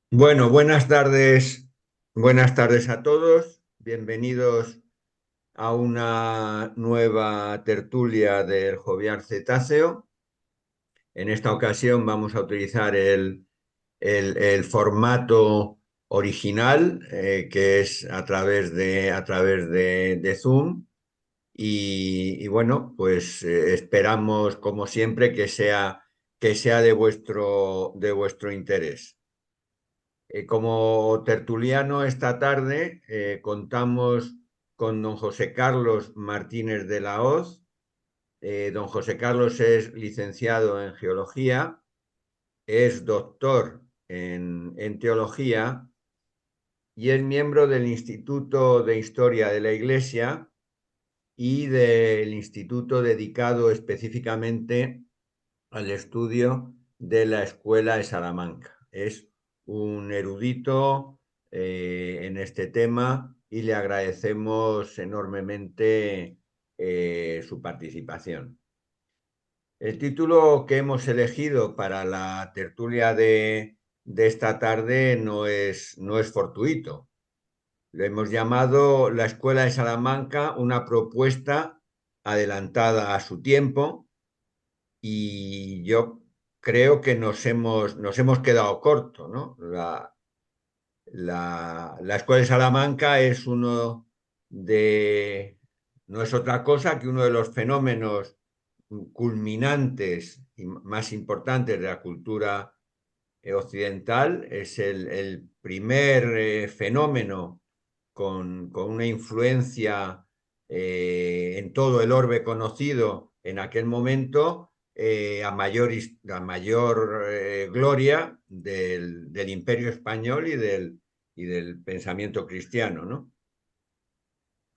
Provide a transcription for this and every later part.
Bueno, buenas tardes a todos. Bienvenidos a una nueva tertulia del Jovial Cetáceo. En esta ocasión vamos a utilizar el formato original, que es a través de Zoom. Y bueno, pues esperamos, como siempre, que sea de vuestro interés. Como tertuliano esta tarde contamos con don José Carlos Martínez de la Hoz. Don José Carlos es licenciado en geología, es doctor en teología y es miembro del Instituto de Historia de la Iglesia y del instituto dedicado específicamente al estudio de la Escuela de Salamanca. Es un erudito en este tema y le agradecemos enormemente su participación. El título que hemos elegido para la tertulia de esta tarde no es fortuito. Lo hemos llamado La Escuela de Salamanca, una propuesta adelantada a su tiempo, y yo creo que nos hemos quedado cortos, ¿no? La Escuela de Salamanca no es otra cosa que uno de los fenómenos culminantes y más importantes de la cultura occidental. Es el primer fenómeno con una influencia en todo el orbe conocido en aquel momento, a mayor gloria del Imperio Español y del pensamiento cristiano, ¿no?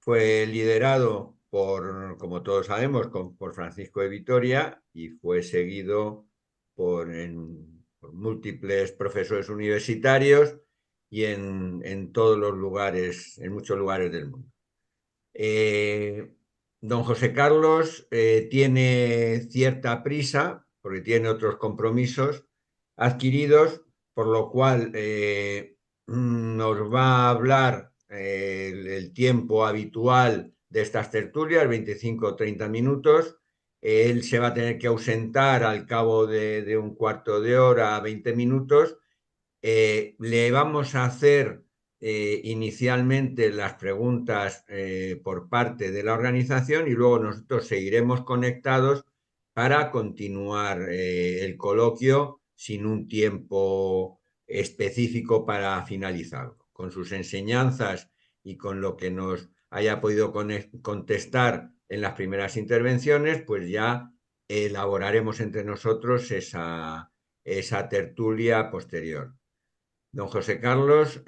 Fue liderado como todos sabemos, por Francisco de Vitoria, y fue seguido por múltiples profesores universitarios y en todos los lugares, en muchos lugares del mundo. Eh, Don José Carlos tiene cierta prisa porque tiene otros compromisos adquiridos, por lo cual nos va a hablar el tiempo habitual de estas tertulias, 25 o 30 minutos. Él se va a tener que ausentar al cabo de un cuarto de hora a 20 minutos. Le vamos a hacer inicialmente las preguntas por parte de la organización, y luego nosotros seguiremos conectados para continuar el coloquio sin un tiempo específico para finalizarlo. Con sus enseñanzas y con lo que nos haya podido contestar en las primeras intervenciones, pues ya elaboraremos entre nosotros esa tertulia posterior. Don José Carlos,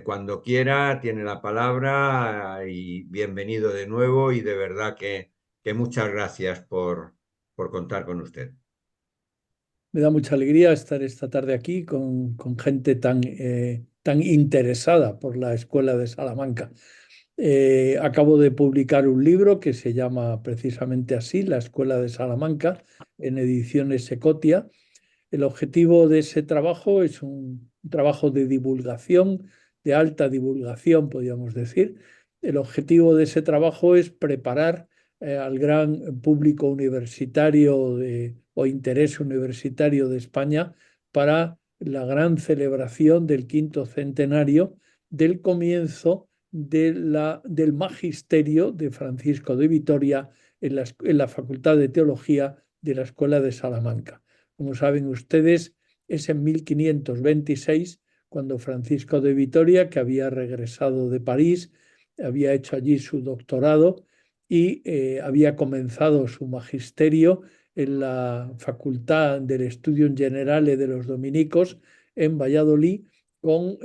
cuando quiera, tiene la palabra, y bienvenido de nuevo, y de verdad que muchas gracias por contar con usted. Me da mucha alegría estar esta tarde aquí con gente tan interesada por la Escuela de Salamanca. Acabo de publicar un libro que se llama precisamente así, La Escuela de Salamanca, en ediciones Secotia. El objetivo de ese trabajo es un trabajo de divulgación, de alta divulgación, podríamos decir. El objetivo de ese trabajo es preparar al gran público universitario o interés universitario de España para la gran celebración del quinto centenario del comienzo del magisterio de Francisco de Vitoria en la Facultad de Teología de la Escuela de Salamanca. Como saben ustedes, es en 1526 cuando Francisco de Vitoria, que había regresado de París, había hecho allí su doctorado y había comenzado su magisterio en la Facultad del Studium Generale de los Dominicos en Valladolid, con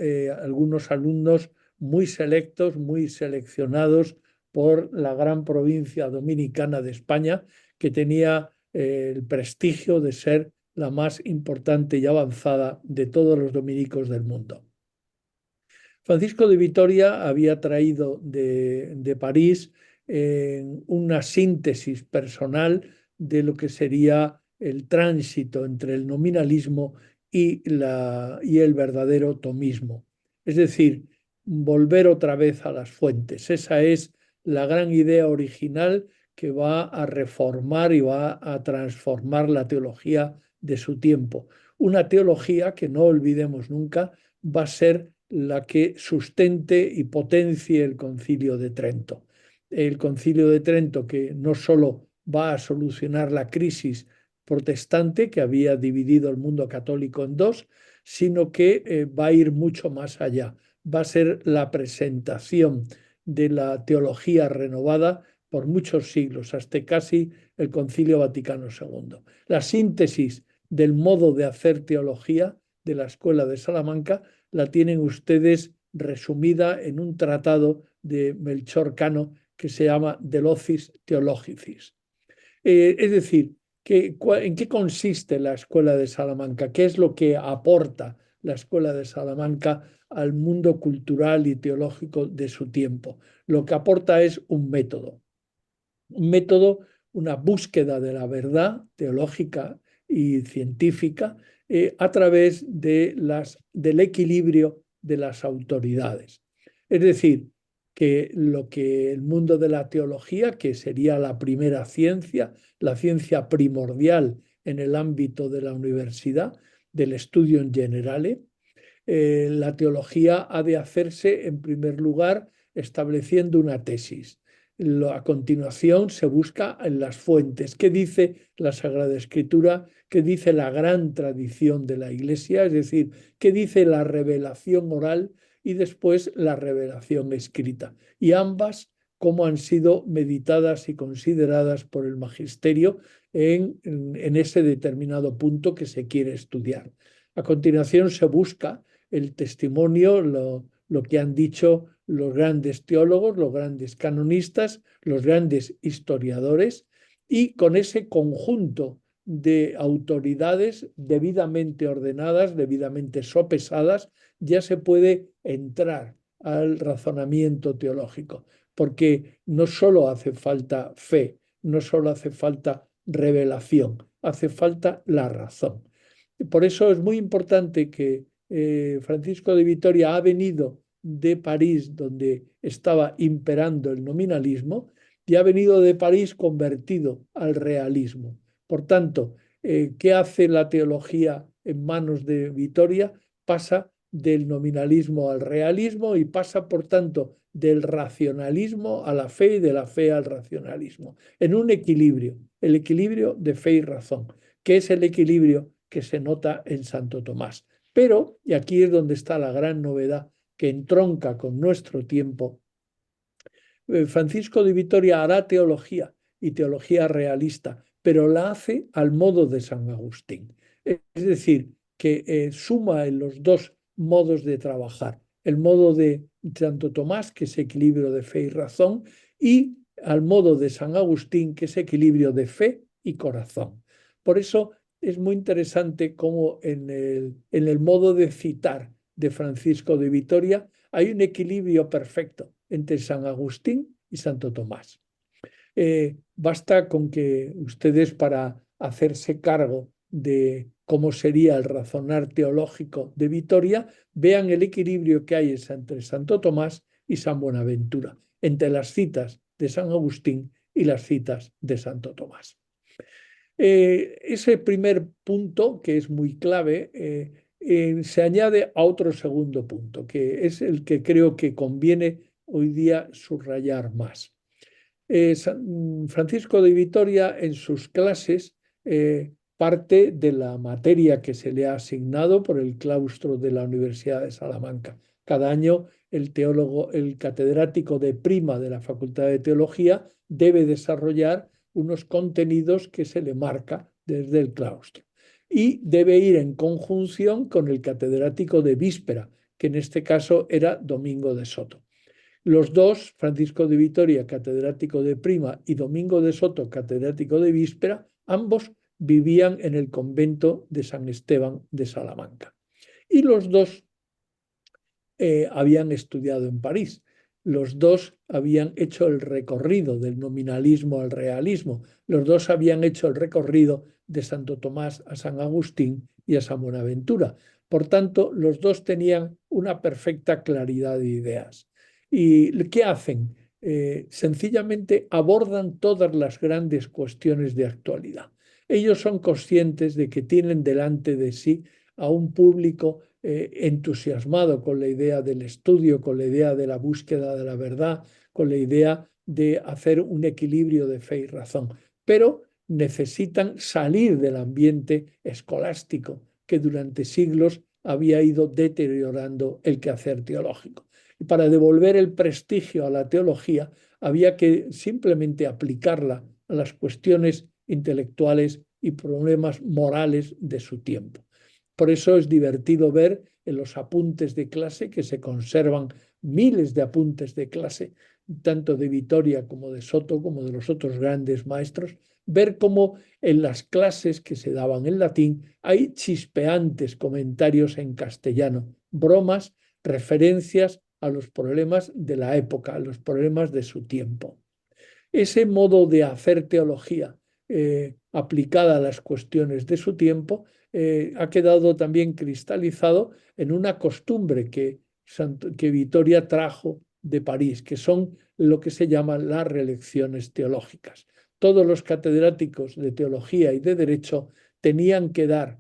algunos alumnos muy selectos, muy seleccionados por la gran provincia dominicana de España, que tenía el prestigio de ser la más importante y avanzada de todos los dominicos del mundo. Francisco de Vitoria había traído de París una síntesis personal de lo que sería el tránsito entre el nominalismo y el verdadero tomismo. Es decir, volver otra vez a las fuentes. Esa es la gran idea original que va a reformar y va a transformar la teología de su tiempo. Una teología que, no olvidemos nunca, va a ser la que sustente y potencie el Concilio de Trento. El Concilio de Trento, que no solo va a solucionar la crisis protestante que había dividido el mundo católico en dos, sino que va a ir mucho más allá. Va a ser la presentación de la teología renovada por muchos siglos, hasta casi el Concilio Vaticano II. La síntesis del modo de hacer teología de la Escuela de Salamanca la tienen ustedes resumida en un tratado de Melchor Cano que se llama De Locis Theologicis. Es decir, ¿en qué consiste la Escuela de Salamanca? ¿Qué es lo que aporta la Escuela de Salamanca al mundo cultural y teológico de su tiempo? Lo que aporta es un método, una búsqueda de la verdad teológica y científica a través del equilibrio de las autoridades. Es decir, que lo que el mundo de la teología, que sería la primera ciencia, la ciencia primordial en el ámbito de la universidad, del estudio en generale, la teología ha de hacerse, en primer lugar, estableciendo una tesis. A continuación se busca en las fuentes. ¿Qué dice la Sagrada Escritura? ¿Qué dice la gran tradición de la Iglesia? Es decir, ¿qué dice la revelación oral y después la revelación escrita? Y ambas, cómo han sido meditadas y consideradas por el magisterio en ese determinado punto que se quiere estudiar. A continuación se busca el testimonio, lo que han dicho los grandes teólogos, los grandes canonistas, los grandes historiadores, y con ese conjunto de autoridades debidamente ordenadas, debidamente sopesadas, ya se puede entrar al razonamiento teológico, porque no solo hace falta fe, no solo hace falta revelación, hace falta la razón. Por eso es muy importante que Francisco de Vitoria ha venido de París, donde estaba imperando el nominalismo, y ha venido de París convertido al realismo. Por tanto, ¿qué hace la teología en manos de Vitoria? Pasa del nominalismo al realismo y pasa, por tanto, del racionalismo a la fe y de la fe al racionalismo, en un equilibrio, el equilibrio de fe y razón, que es el equilibrio que se nota en Santo Tomás. Pero, y aquí es donde está la gran novedad que entronca con nuestro tiempo, Francisco de Vitoria hará teología y teología realista, pero la hace al modo de San Agustín. Es decir, que suma en los dos modos de trabajar, el modo de Santo Tomás, que es equilibrio de fe y razón, y al modo de San Agustín, que es equilibrio de fe y corazón. Por eso es muy interesante cómo en el modo de citar de Francisco de Vitoria hay un equilibrio perfecto entre San Agustín y Santo Tomás. Basta con que ustedes, para hacerse cargo de cómo sería el razonar teológico de Vitoria, vean el equilibrio que hay entre Santo Tomás y San Buenaventura, entre las citas de San Agustín y las citas de Santo Tomás. Ese primer punto, que es muy clave, se añade a otro segundo punto, que es el que creo que conviene hoy día subrayar más. Francisco de Vitoria en sus clases parte de la materia que se le ha asignado por el claustro de la Universidad de Salamanca. Cada año el teólogo, el catedrático de prima de la Facultad de Teología debe desarrollar unos contenidos que se le marca desde el claustro y debe ir en conjunción con el catedrático de víspera, que en este caso era Domingo de Soto. Los dos, Francisco de Vitoria, catedrático de prima, y Domingo de Soto, catedrático de víspera, ambos vivían en el convento de San Esteban de Salamanca. Y los dos habían estudiado en París. Los dos habían hecho el recorrido del nominalismo al realismo. Los dos habían hecho el recorrido de Santo Tomás a San Agustín y a San Buenaventura. Por tanto, los dos tenían una perfecta claridad de ideas. ¿Y qué hacen? Sencillamente abordan todas las grandes cuestiones de actualidad. Ellos son conscientes de que tienen delante de sí a un público entusiasmado con la idea del estudio, con la idea de la búsqueda de la verdad, con la idea de hacer un equilibrio de fe y razón, pero necesitan salir del ambiente escolástico que durante siglos había ido deteriorando el quehacer teológico. Y para devolver el prestigio a la teología había que simplemente aplicarla a las cuestiones intelectuales y problemas morales de su tiempo. Por eso es divertido ver en los apuntes de clase, que se conservan miles de apuntes de clase, tanto de Vitoria como de Soto, como de los otros grandes maestros, ver cómo en las clases que se daban en latín hay chispeantes comentarios en castellano, bromas, referencias a los problemas de la época, a los problemas de su tiempo. Ese modo de hacer teología aplicada a las cuestiones de su tiempo ha quedado también cristalizado en una costumbre que Vitoria trajo de París, que son lo que se llaman las relecciones teológicas. Todos los catedráticos de teología y de derecho tenían que dar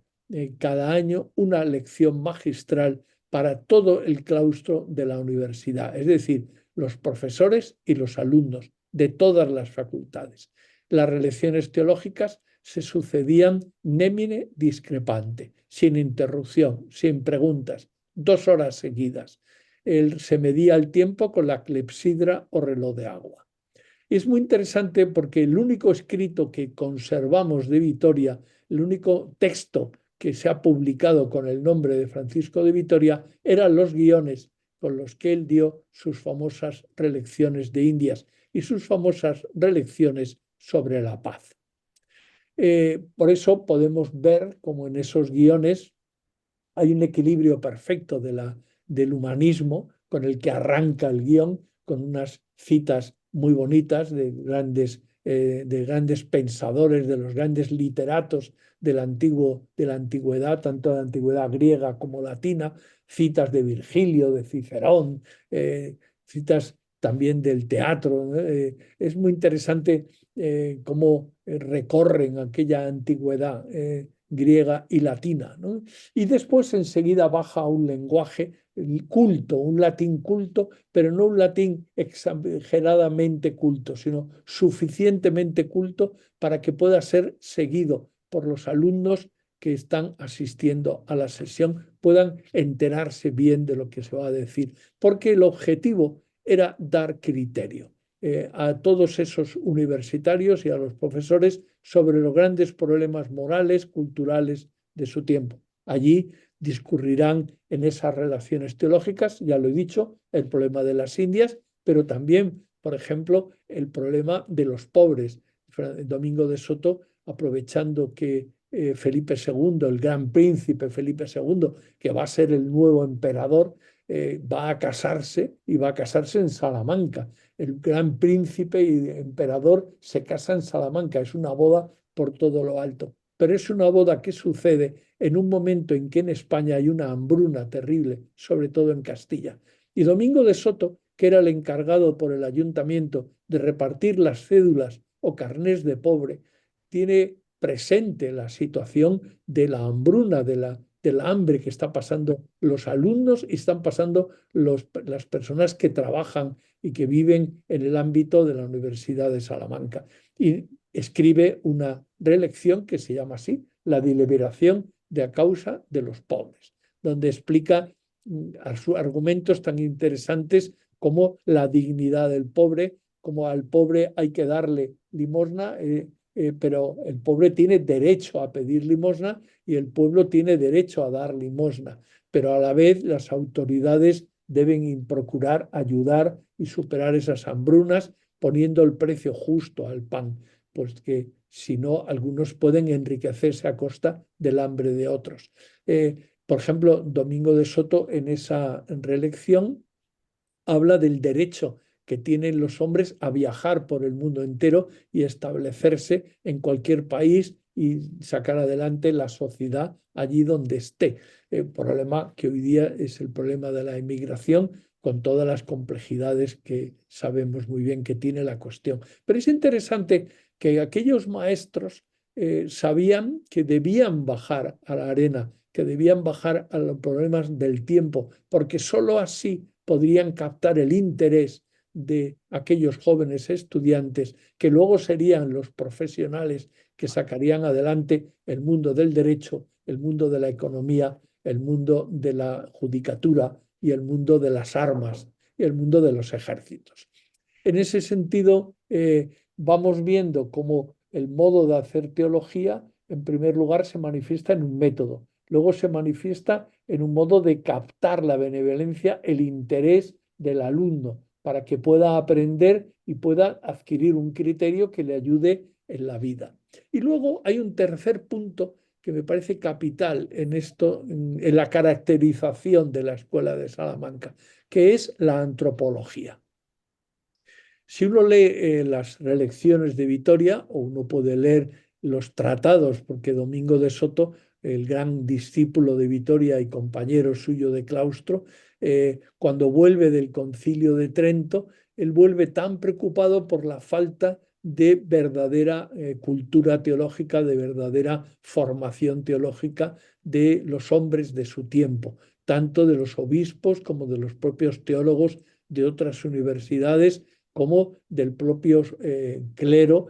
cada año una lección magistral para todo el claustro de la universidad, es decir, los profesores y los alumnos de todas las facultades. Las relecciones teológicas se sucedían nemine discrepante, sin interrupción, sin preguntas, 2 horas seguidas. Se medía el tiempo con la clepsidra o reloj de agua. Y es muy interesante porque el único escrito que conservamos de Vitoria, el único texto que se ha publicado con el nombre de Francisco de Vitoria, eran los guiones con los que él dio sus famosas relecciones de Indias y sus famosas relecciones sobre la paz. Por eso podemos ver como en esos guiones hay un equilibrio perfecto del humanismo con el que arranca el guión, con unas citas muy bonitas de grandes pensadores, de los grandes literatos de la antigüedad, tanto de la antigüedad griega como latina, citas de Virgilio, de Cicerón, citas también del teatro, ¿no? Es muy interesante cómo recorren aquella antigüedad griega y latina, ¿no? Y después enseguida baja a un lenguaje culto, un latín culto, pero no un latín exageradamente culto, sino suficientemente culto para que pueda ser seguido por los alumnos que están asistiendo a la sesión, puedan enterarse bien de lo que se va a decir, porque el objetivo era dar criterio a todos esos universitarios y a los profesores sobre los grandes problemas morales, culturales de su tiempo. Allí discurrirán en esas relaciones teológicas, ya lo he dicho, el problema de las Indias, pero también, por ejemplo, el problema de los pobres. Domingo de Soto, aprovechando que Felipe II, el gran príncipe Felipe II, que va a ser el nuevo emperador, va a casarse y va a casarse en Salamanca. El gran príncipe y emperador se casa en Salamanca, es una boda por todo lo alto, pero es una boda que sucede en un momento en que en España hay una hambruna terrible, sobre todo en Castilla. Y Domingo de Soto, que era el encargado por el ayuntamiento de repartir las cédulas o carnés de pobre, tiene presente la situación de la hambruna, del hambre que están pasando los alumnos y están pasando las personas que trabajan y que viven en el ámbito de la Universidad de Salamanca. Y escribe una relección que se llama así, La deliberación de a causa de los pobres, donde explica argumentos tan interesantes como la dignidad del pobre, como al pobre hay que darle limosna, pero el pobre tiene derecho a pedir limosna y el pueblo tiene derecho a dar limosna, pero a la vez las autoridades deben procurar ayudar y superar esas hambrunas poniendo el precio justo al pan, pues que si no, algunos pueden enriquecerse a costa del hambre de otros. Por ejemplo, Domingo de Soto en esa reelección habla del derecho que tienen los hombres a viajar por el mundo entero y establecerse en cualquier país y sacar adelante la sociedad allí donde esté. El problema que hoy día es el problema de la inmigración, con todas las complejidades que sabemos muy bien que tiene la cuestión. Pero es interesante que aquellos maestros sabían que debían bajar a la arena, que debían bajar a los problemas del tiempo, porque sólo así podrían captar el interés de aquellos jóvenes estudiantes que luego serían los profesionales que sacarían adelante el mundo del derecho, el mundo de la economía, el mundo de la judicatura y el mundo de las armas y el mundo de los ejércitos. En ese sentido, vamos viendo cómo el modo de hacer teología, en primer lugar, se manifiesta en un método, luego se manifiesta en un modo de captar la benevolencia, el interés del alumno, para que pueda aprender y pueda adquirir un criterio que le ayude en la vida. Y luego hay un tercer punto que me parece capital en esto, en la caracterización de la Escuela de Salamanca, que es la antropología. Si uno lee las relecciones de Vitoria, o uno puede leer los tratados, porque Domingo de Soto, el gran discípulo de Vitoria y compañero suyo de claustro, cuando vuelve del Concilio de Trento, él vuelve tan preocupado por la falta de verdadera cultura teológica, de verdadera formación teológica de los hombres de su tiempo, tanto de los obispos como de los propios teólogos de otras universidades, como del propio clero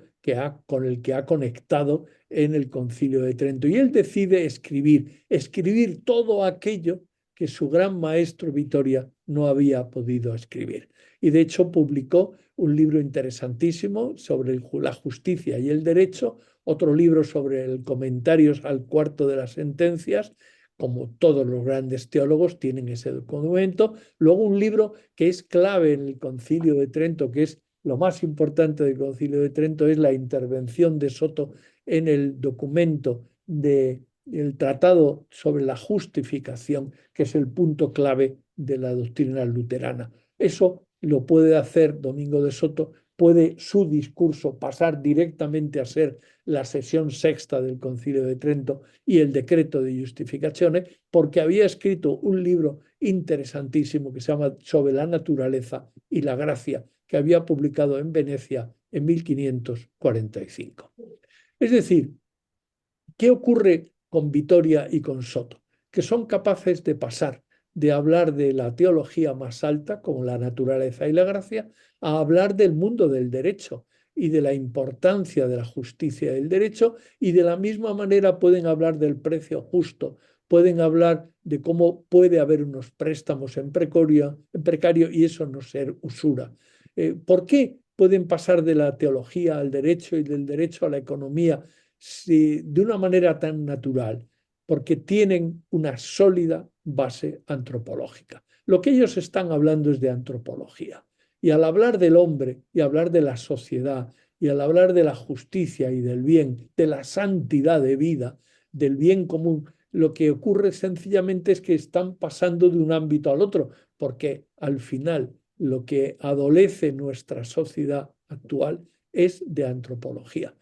con el que ha conectado en el Concilio de Trento. Y él decide escribir todo aquello que su gran maestro Vitoria no había podido escribir. Y de hecho publicó un libro interesantísimo sobre la justicia y el derecho, otro libro sobre el comentarios al cuarto de las sentencias, como todos los grandes teólogos tienen ese documento. Luego un libro que es clave en el Concilio de Trento, que es lo más importante del Concilio de Trento, es la intervención de Soto en el documento del Tratado sobre la Justificación, que es el punto clave de la doctrina luterana. Eso lo puede hacer Domingo de Soto, puede su discurso pasar directamente a ser la sesión sexta del Concilio de Trento y el decreto de justificaciones, porque había escrito un libro interesantísimo que se llama Sobre la naturaleza y la gracia, que había publicado en Venecia en 1545. Es decir, ¿qué ocurre con Vitoria y con Soto? Que son capaces de pasar de hablar de la teología más alta, como la naturaleza y la gracia, a hablar del mundo del derecho y de la importancia de la justicia y el derecho, y de la misma manera pueden hablar del precio justo, pueden hablar de cómo puede haber unos préstamos en precario y eso no ser usura. ¿Por qué pueden pasar de la teología al derecho y del derecho a la economía de una manera tan natural? Porque tienen una sólida base antropológica. Lo que ellos están hablando es de antropología. Y al hablar del hombre y hablar de la sociedad y al hablar de la justicia y del bien, de la santidad de vida, del bien común, lo que ocurre sencillamente es que están pasando de un ámbito al otro, porque al final lo que adolece nuestra sociedad actual es de antropología.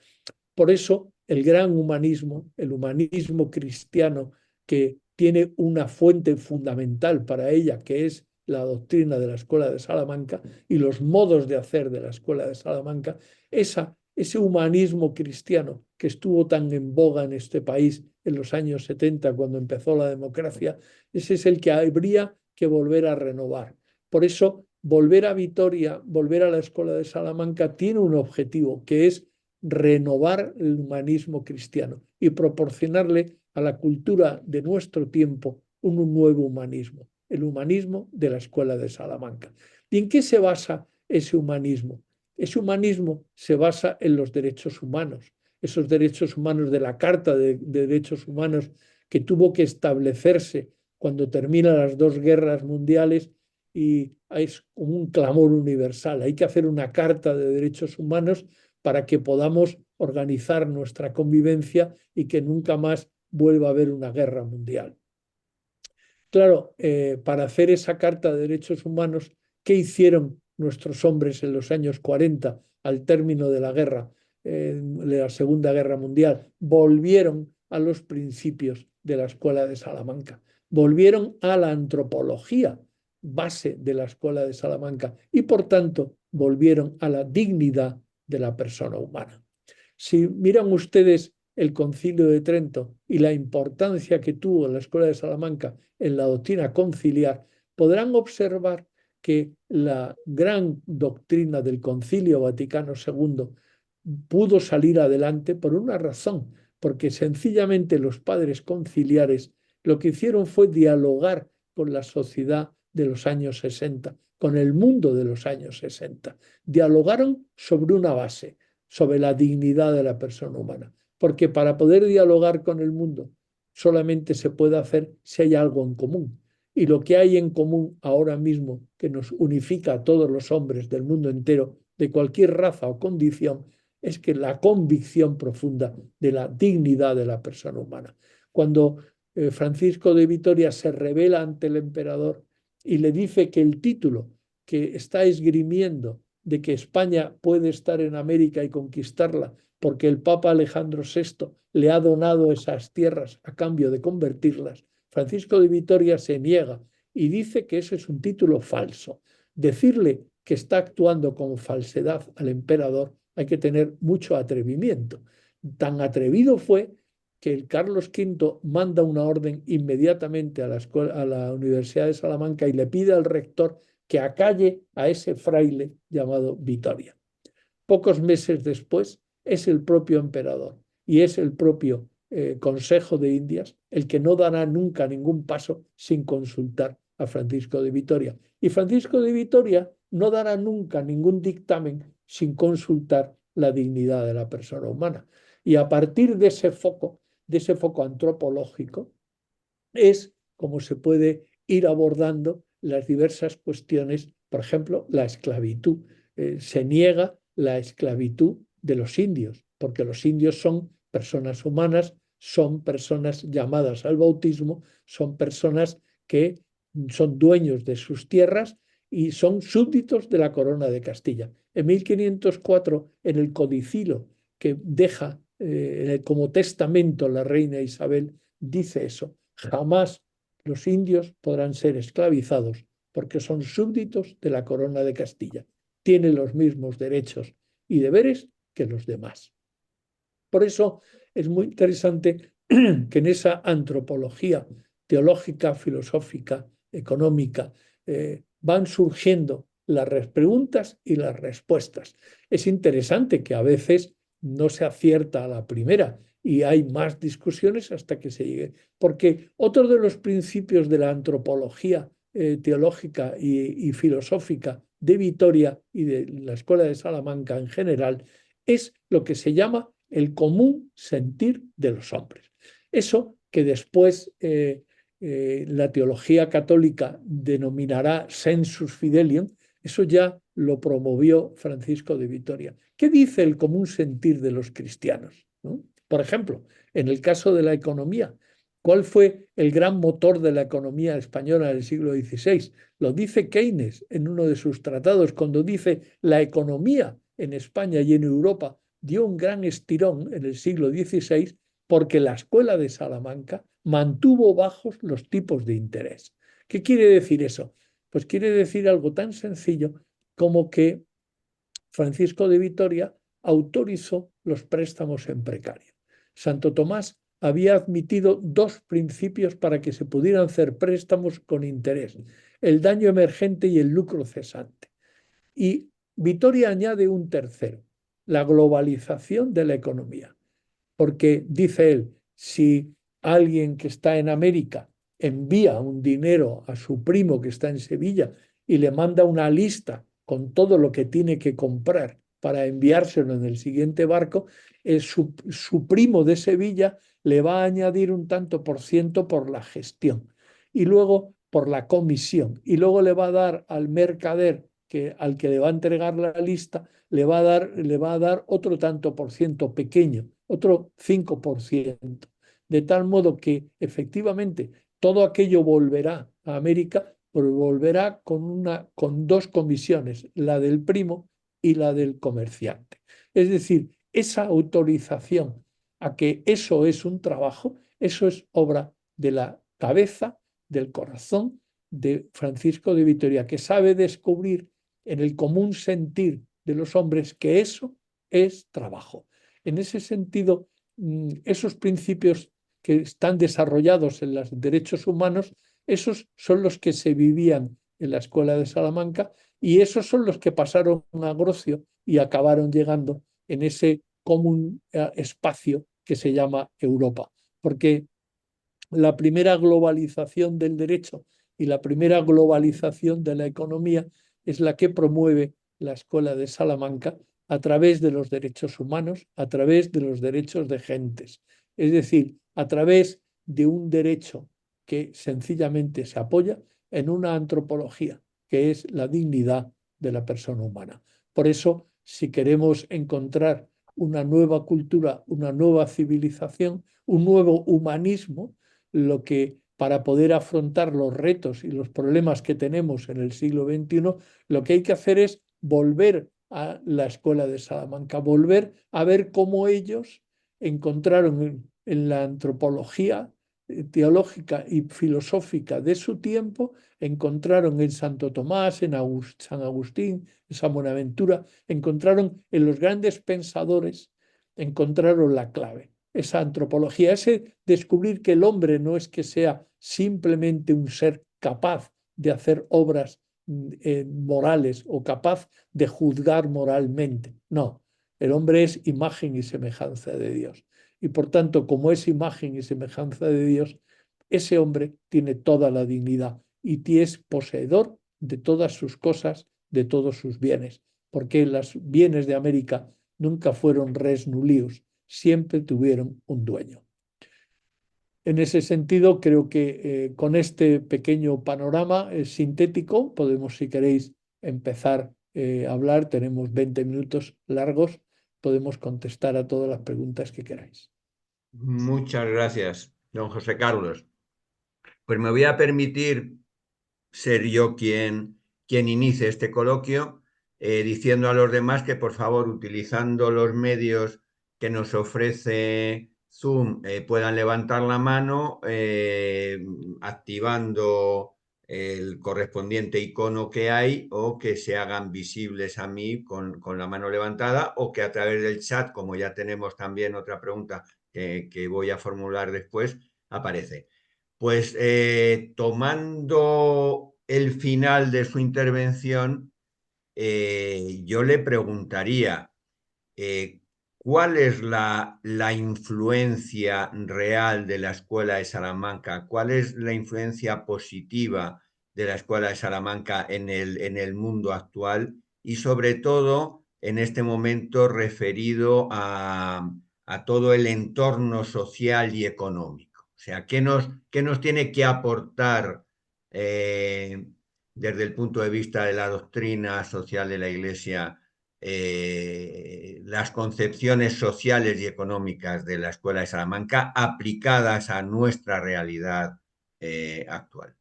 Por eso el gran humanismo, el humanismo cristiano, que tiene una fuente fundamental para ella, que es la doctrina de la Escuela de Salamanca y los modos de hacer de la Escuela de Salamanca, ese humanismo cristiano que estuvo tan en boga en este país en los años 70, cuando empezó la democracia, ese es el que habría que volver a renovar. Por eso, volver a Vitoria, volver a la Escuela de Salamanca, tiene un objetivo, que es renovar el humanismo cristiano y proporcionarle a la cultura de nuestro tiempo un nuevo humanismo, el humanismo de la Escuela de Salamanca. ¿Y en qué se basa ese humanismo? Ese humanismo se basa en los derechos humanos, esos derechos humanos de la Carta de Derechos Humanos que tuvo que establecerse cuando terminan las dos guerras mundiales, y es como un clamor universal. Hay que hacer una Carta de Derechos Humanos para que podamos organizar nuestra convivencia y que nunca más vuelva a haber una guerra mundial. Claro, para hacer esa Carta de Derechos Humanos, ¿qué hicieron nuestros hombres en los años 40 al término de la guerra? la Segunda Guerra Mundial, volvieron a los principios de la Escuela de Salamanca, volvieron a la antropología base de la Escuela de Salamanca y por tanto volvieron a la dignidad de la persona humana. Si miran ustedes el Concilio de Trento y la importancia que tuvo la Escuela de Salamanca en la doctrina conciliar, podrán observar que la gran doctrina del Concilio Vaticano II pudo salir adelante por una razón, porque sencillamente los padres conciliares lo que hicieron fue dialogar con la sociedad de los años 60, con el mundo de los años 60. Dialogaron sobre una base, sobre la dignidad de la persona humana, porque para poder dialogar con el mundo solamente se puede hacer si hay algo en común. Y lo que hay en común ahora mismo que nos unifica a todos los hombres del mundo entero, de cualquier raza o condición, es que la convicción profunda de la dignidad de la persona humana. Cuando Francisco de Vitoria se revela ante el emperador y le dice que el título que está esgrimiendo de que España puede estar en América y conquistarla porque el Papa Alejandro VI le ha donado esas tierras a cambio de convertirlas, Francisco de Vitoria se niega y dice que ese es un título falso. Decirle que está actuando con falsedad al emperador hay que tener mucho atrevimiento. Tan atrevido fue que el Carlos V manda una orden inmediatamente a la Universidad de Salamanca y le pide al rector que acalle a ese fraile llamado Vitoria. Pocos meses después es el propio emperador y es el propio Consejo de Indias el que no dará nunca ningún paso sin consultar a Francisco de Vitoria. Y Francisco de Vitoria no dará nunca ningún dictamen sin consultar la dignidad de la persona humana. Y a partir de ese foco antropológico, es como se puede ir abordando las diversas cuestiones, por ejemplo, la esclavitud. Se niega la esclavitud de los indios, porque los indios son personas humanas, son personas llamadas al bautismo, son personas que son dueños de sus tierras y son súbditos de la corona de Castilla. En 1504, en el codicilo que deja como testamento la reina Isabel, dice eso: jamás los indios podrán ser esclavizados porque son súbditos de la corona de Castilla. Tienen los mismos derechos y deberes que los demás. Por eso es muy interesante que en esa antropología teológica, filosófica, económica, van surgiendo las preguntas y las respuestas. Es interesante que a veces no se acierta a la primera y hay más discusiones hasta que se llegue. Porque otro de los principios de la antropología teológica y filosófica de Vitoria y de la Escuela de Salamanca en general es lo que se llama el común sentir de los hombres. Eso que después la teología católica denominará sensus fidelium, eso ya lo promovió Francisco de Vitoria. ¿Qué dice el común sentir de los cristianos? ¿No? Por ejemplo, en el caso de la economía, ¿cuál fue el gran motor de la economía española del siglo XVI? Lo dice Keynes en uno de sus tratados, cuando dice la economía en España y en Europa dio un gran estirón en el siglo XVI porque la Escuela de Salamanca mantuvo bajos los tipos de interés. ¿Qué quiere decir eso? Pues quiere decir algo tan sencillo como que Francisco de Vitoria autorizó los préstamos en precario. Santo Tomás había admitido dos principios para que se pudieran hacer préstamos con interés: el daño emergente y el lucro cesante. Y Vitoria añade un tercero: la globalización de la economía. Porque dice él, si alguien que está en América envía un dinero a su primo que está en Sevilla y le manda una lista con todo lo que tiene que comprar para enviárselo en el siguiente barco, su primo de Sevilla le va a añadir un tanto por ciento por la gestión y luego por la comisión, y luego le va a dar al mercader al que le va a entregar la lista, le va a dar otro tanto por ciento pequeño, otro 5%, de tal modo que efectivamente todo aquello volverá a América, pero volverá con dos comisiones, la del primo y la del comerciante. Es decir, esa autorización a que eso es un trabajo, eso es obra de la cabeza, del corazón de Francisco de Vitoria, que sabe descubrir en el común sentir de los hombres que eso es trabajo. En ese sentido, esos principios que están desarrollados en los derechos humanos, esos son los que se vivían en la Escuela de Salamanca y esos son los que pasaron a Grocio y acabaron llegando en ese común espacio que se llama Europa. Porque la primera globalización del derecho y la primera globalización de la economía es la que promueve la Escuela de Salamanca a través de los derechos humanos, a través de los derechos de gentes. Es decir, a través de un derecho que sencillamente se apoya en una antropología, que es la dignidad de la persona humana. Por eso, si queremos encontrar una nueva cultura, una nueva civilización, un nuevo humanismo, lo que para poder afrontar los retos y los problemas que tenemos en el siglo XXI, lo que hay que hacer es volver a la Escuela de Salamanca, volver a ver cómo ellos encontraron en la antropología teológica y filosófica de su tiempo, encontraron en Santo Tomás, en San Agustín, en San Buenaventura, encontraron en los grandes pensadores, encontraron la clave, esa antropología, ese descubrir que el hombre no es que sea simplemente un ser capaz de hacer obras morales o capaz de juzgar moralmente. No, el hombre es imagen y semejanza de Dios. Y por tanto, como es imagen y semejanza de Dios, ese hombre tiene toda la dignidad y es poseedor de todas sus cosas, de todos sus bienes, porque los bienes de América nunca fueron res nullius, siempre tuvieron un dueño. En ese sentido, creo que con este pequeño panorama sintético podemos, si queréis, empezar a hablar. Tenemos 20 minutos largos, podemos contestar a todas las preguntas que queráis. Muchas gracias, don José Carlos. Pues me voy a permitir ser yo quien inicie este coloquio, diciendo a los demás que por favor, utilizando los medios que nos ofrece Zoom, puedan levantar la mano, activando el correspondiente icono que hay, o que se hagan visibles a mí con la mano levantada, o que a través del chat, como ya tenemos también otra pregunta que voy a formular después, aparece. Pues tomando el final de su intervención, yo le preguntaría eh, cuál es la influencia real de la Escuela de Salamanca, cuál es la influencia positiva de la Escuela de Salamanca en el mundo actual, y sobre todo en este momento referido a todo el entorno social y económico. O sea, ¿qué nos tiene que aportar desde el punto de vista de la doctrina social de la Iglesia, las concepciones sociales y económicas de la Escuela de Salamanca aplicadas a nuestra realidad actual?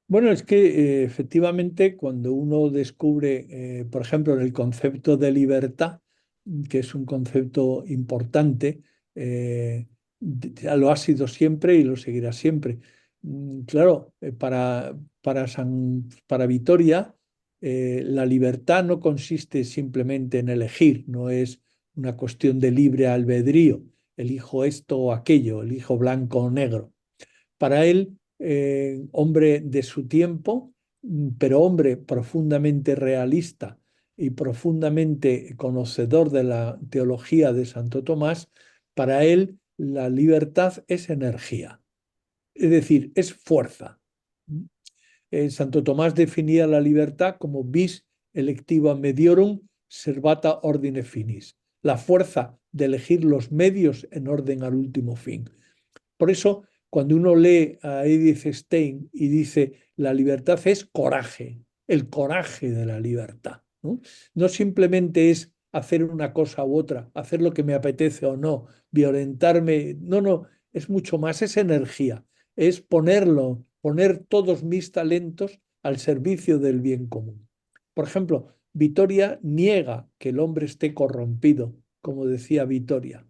Bueno, es que efectivamente cuando uno descubre, por ejemplo, el concepto de libertad, que es un concepto importante, ya lo ha sido siempre y lo seguirá siempre. Claro, para Vitoria, la libertad no consiste simplemente en elegir, no es una cuestión de libre albedrío, elijo esto o aquello, elijo blanco o negro. Para él, hombre de su tiempo, pero hombre profundamente realista y profundamente conocedor de la teología de Santo Tomás, para él la libertad es energía, es decir, es fuerza. Santo Tomás definía la libertad como vis electiva mediorum servata ordine finis, la fuerza de elegir los medios en orden al último fin. Por eso, cuando uno lee a Edith Stein y dice la libertad es coraje, el coraje de la libertad, ¿no? No simplemente es hacer una cosa u otra, hacer lo que me apetece o no, violentarme, no, no, es mucho más, es energía, es poner todos mis talentos al servicio del bien común. Por ejemplo, Vitoria niega que el hombre esté corrompido como decía Vitoria.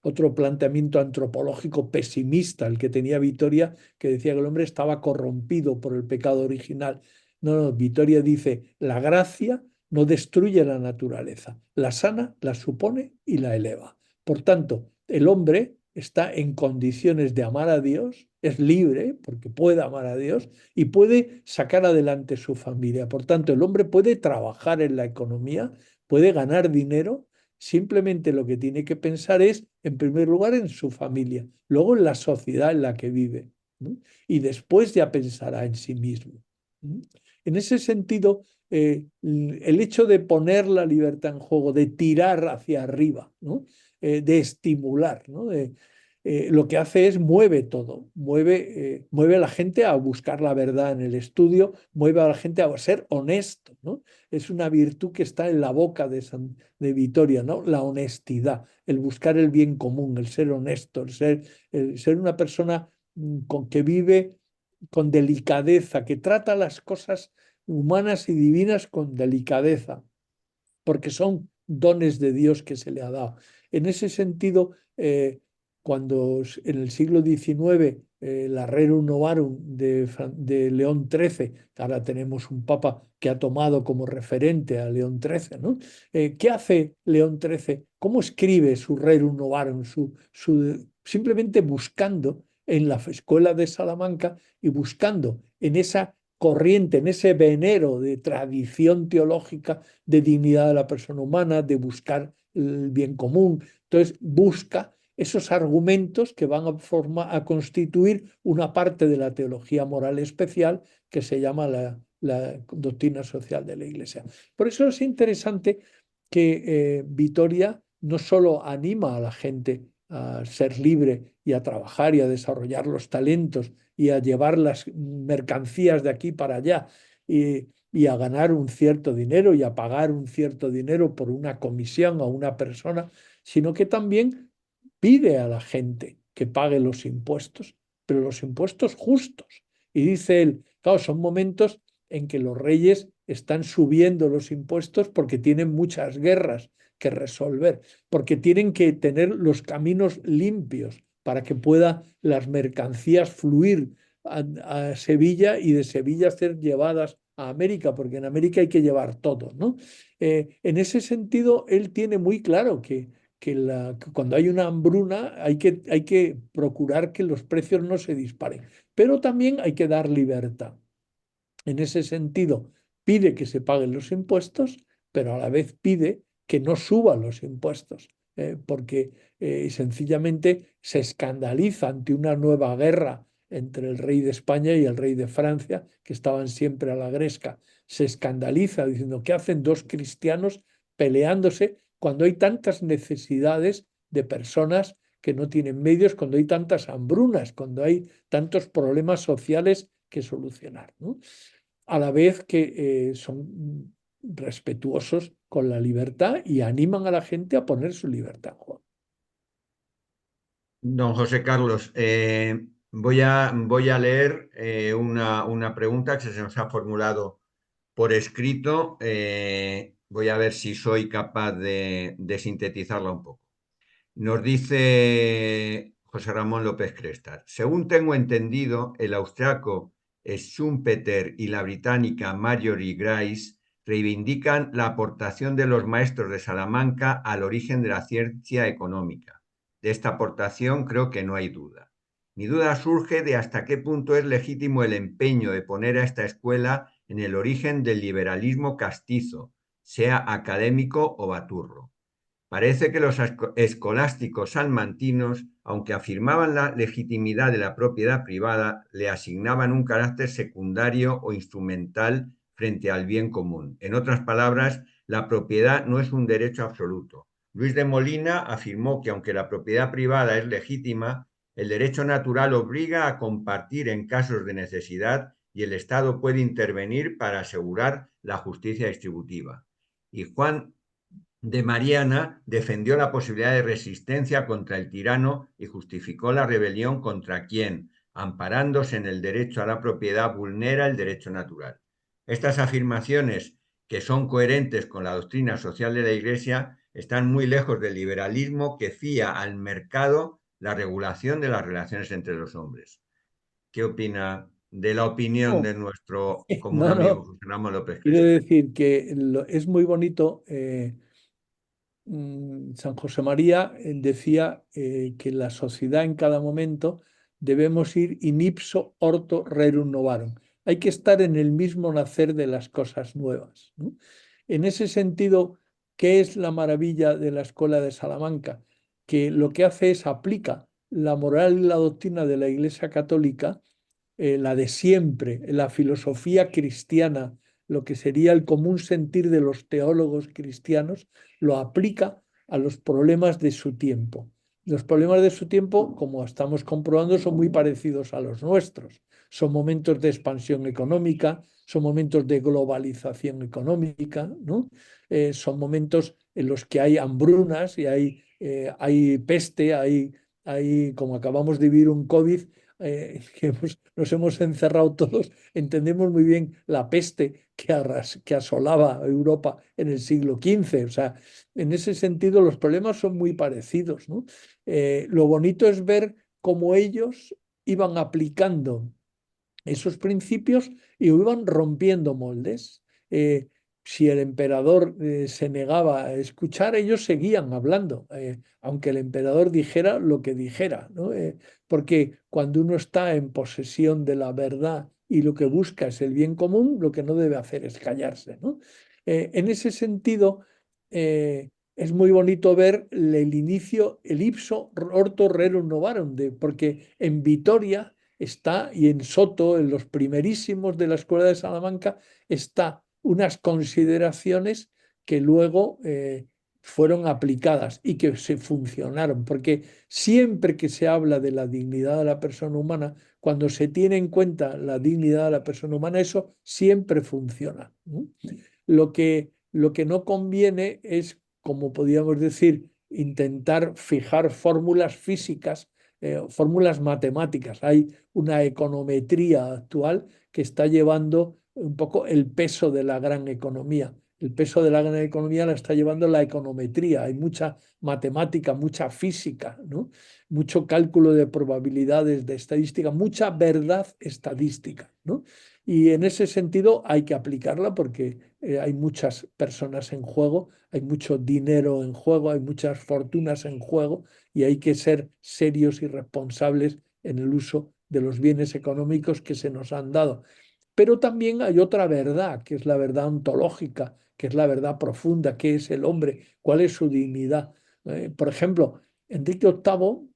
Otro planteamiento antropológico pesimista, el que tenía Vitoria, que decía que el hombre estaba corrompido por el pecado original. No, no, Vitoria dice, la gracia no destruye la naturaleza, la sana, la supone y la eleva. Por tanto, el hombre está en condiciones de amar a Dios, es libre porque puede amar a Dios y puede sacar adelante su familia. Por tanto, el hombre puede trabajar en la economía, puede ganar dinero, simplemente lo que tiene que pensar es, en primer lugar, en su familia, luego en la sociedad en la que vive, ¿no? Y después ya pensará en sí mismo, ¿no? En ese sentido, el hecho de poner la libertad en juego, de tirar hacia arriba, ¿no? De estimular, ¿no? Lo que hace es mueve todo, mueve a la gente a buscar la verdad en el estudio, mueve a la gente a ser honesto, ¿no? Es una virtud que está en la boca de Vitoria, ¿no? La honestidad, el buscar el bien común, el ser honesto, el ser una persona que vive con delicadeza, que trata las cosas humanas y divinas con delicadeza, porque son dones de Dios que se le ha dado. En ese sentido, cuando en el siglo XIX la Rerum Novarum de León XIII, que ahora tenemos un papa que ha tomado como referente a León XIII, ¿no? ¿Qué hace León XIII? ¿Cómo escribe su Rerum Novarum? Simplemente buscando en la escuela de Salamanca y buscando en esa corriente, en ese venero de tradición teológica de dignidad de la persona humana, de buscar el bien común. Entonces, busca esos argumentos que van a constituir una parte de la teología moral especial que se llama la doctrina social de la Iglesia. Por eso es interesante que Vitoria no solo anima a la gente a ser libre y a trabajar y a desarrollar los talentos y a llevar las mercancías de aquí para allá y a ganar un cierto dinero y a pagar un cierto dinero por una comisión a una persona, sino que también pide a la gente que pague los impuestos, pero los impuestos justos. Y dice él, claro, son momentos en que los reyes están subiendo los impuestos porque tienen muchas guerras que resolver, porque tienen que tener los caminos limpios para que puedan las mercancías fluir a Sevilla y de Sevilla ser llevadas a América, porque en América hay que llevar todo, ¿no? En ese sentido, él tiene muy claro que cuando hay una hambruna hay que procurar que los precios no se disparen, pero también hay que dar libertad. En ese sentido, pide que se paguen los impuestos, pero a la vez pide que no suban los impuestos, porque sencillamente se escandaliza ante una nueva guerra entre el rey de España y el rey de Francia, que estaban siempre a la gresca. Se escandaliza diciendo, ¿qué hacen dos cristianos peleándose cuando hay tantas necesidades de personas que no tienen medios, cuando hay tantas hambrunas, cuando hay tantos problemas sociales que solucionar, ¿no? A la vez que son respetuosos con la libertad y animan a la gente a poner su libertad en juego. Don José Carlos, voy a leer una pregunta que se nos ha formulado por escrito. Voy a ver si soy capaz de sintetizarla un poco. Nos dice José Ramón López Crestas: según tengo entendido, el austriaco Schumpeter y la británica Marjorie Grice reivindican la aportación de los maestros de Salamanca al origen de la ciencia económica. De esta aportación creo que no hay duda. Mi duda surge de hasta qué punto es legítimo el empeño de poner a esta escuela en el origen del liberalismo castizo, sea académico o baturro. Parece que los escolásticos salmantinos, aunque afirmaban la legitimidad de la propiedad privada, le asignaban un carácter secundario o instrumental frente al bien común. En otras palabras, la propiedad no es un derecho absoluto. Luis de Molina afirmó que aunque la propiedad privada es legítima, el derecho natural obliga a compartir en casos de necesidad y el Estado puede intervenir para asegurar la justicia distributiva. Y Juan de Mariana defendió la posibilidad de resistencia contra el tirano y justificó la rebelión contra quien, amparándose en el derecho a la propiedad, vulnera el derecho natural. Estas afirmaciones, que son coherentes con la doctrina social de la Iglesia, están muy lejos del liberalismo que fía al mercado la regulación de las relaciones entre los hombres. ¿Qué opina de la opinión No, de nuestro común no, amigo no. José Ramón López Quiero Cristo? decir que es muy bonito. San José María decía que la sociedad en cada momento debemos ir in ipso orto rerum novarum. Hay que estar en el mismo nacer de las cosas nuevas, ¿no? En ese sentido, ¿qué es la maravilla de la Escuela de Salamanca? Que lo que hace es aplica la moral y la doctrina de la Iglesia Católica, la de siempre, la filosofía cristiana, lo que sería el común sentir de los teólogos cristianos, lo aplica a los problemas de su tiempo. Los problemas de su tiempo, como estamos comprobando, son muy parecidos a los nuestros. Son momentos de expansión económica, son momentos de globalización económica, ¿no? Son momentos en los que hay hambrunas y hay peste, como acabamos de vivir un COVID, nos hemos encerrado todos, entendemos muy bien la peste que asolaba Europa en el siglo XV. O sea, en ese sentido los problemas son muy parecidos, ¿no? Lo bonito es ver cómo ellos iban aplicando esos principios y iban rompiendo moldes. Eh, si el emperador se negaba a escuchar, ellos seguían hablando, aunque el emperador dijera lo que dijera, ¿no? Porque cuando uno está en posesión de la verdad y lo que busca es el bien común, lo que no debe hacer es callarse, ¿no? En ese sentido, es muy bonito ver el inicio, el ipso orto rerum novarum, porque en Vitoria está, y en Soto, en los primerísimos de la Escuela de Salamanca, está unas consideraciones que luego fueron aplicadas y que se funcionaron, porque siempre que se habla de la dignidad de la persona humana, cuando se tiene en cuenta la dignidad de la persona humana, eso siempre funciona, ¿no? Lo que no conviene es, como podríamos decir, intentar fijar fórmulas físicas, fórmulas matemáticas. Hay una econometría actual que está llevando un poco el peso de la gran economía. El peso de la gran economía la está llevando la econometría. Hay mucha matemática, mucha física, ¿no? Mucho cálculo de probabilidades, de estadística, mucha verdad estadística, ¿no? Y en ese sentido hay que aplicarla porque hay muchas personas en juego, hay mucho dinero en juego, hay muchas fortunas en juego y hay que ser serios y responsables en el uso de los bienes económicos que se nos han dado. Pero también hay otra verdad, que es la verdad ontológica, que es la verdad profunda, que es el hombre, cuál es su dignidad. Por ejemplo, Enrique VIII,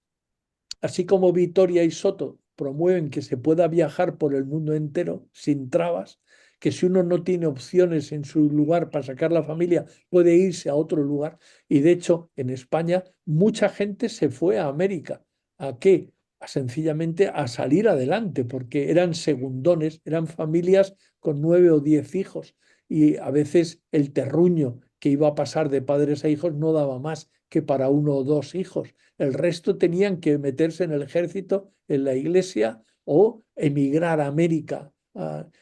así como Vitoria y Soto promueven que se pueda viajar por el mundo entero sin trabas, que si uno no tiene opciones en su lugar para sacar la familia, puede irse a otro lugar. Y de hecho, en España, mucha gente se fue a América. ¿A qué? Sencillamente a salir adelante, porque eran segundones, eran familias con 9 o 10 hijos. Y a veces el terruño que iba a pasar de padres a hijos no daba más que para 1 o 2 hijos. El resto tenían que meterse en el ejército, en la iglesia o emigrar a América.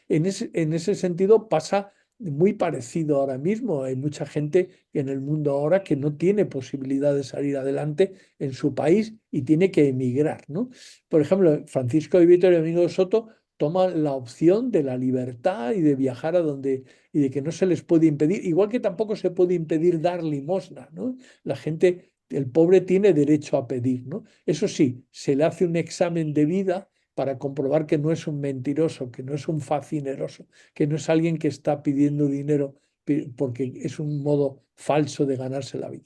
En ese sentido pasa muy parecido ahora mismo. Hay mucha gente en el mundo ahora que no tiene posibilidad de salir adelante en su país y tiene que emigrar, ¿no? Por ejemplo, Francisco de Vitoria y Domingo de Soto toman la opción de la libertad y de viajar a donde y de que no se les puede impedir, igual que tampoco se puede impedir dar limosna, ¿no? La gente, el pobre tiene derecho a pedir, ¿no? Eso sí, se le hace un examen de vida para comprobar que no es un mentiroso, que no es un facineroso, que no es alguien que está pidiendo dinero porque es un modo falso de ganarse la vida.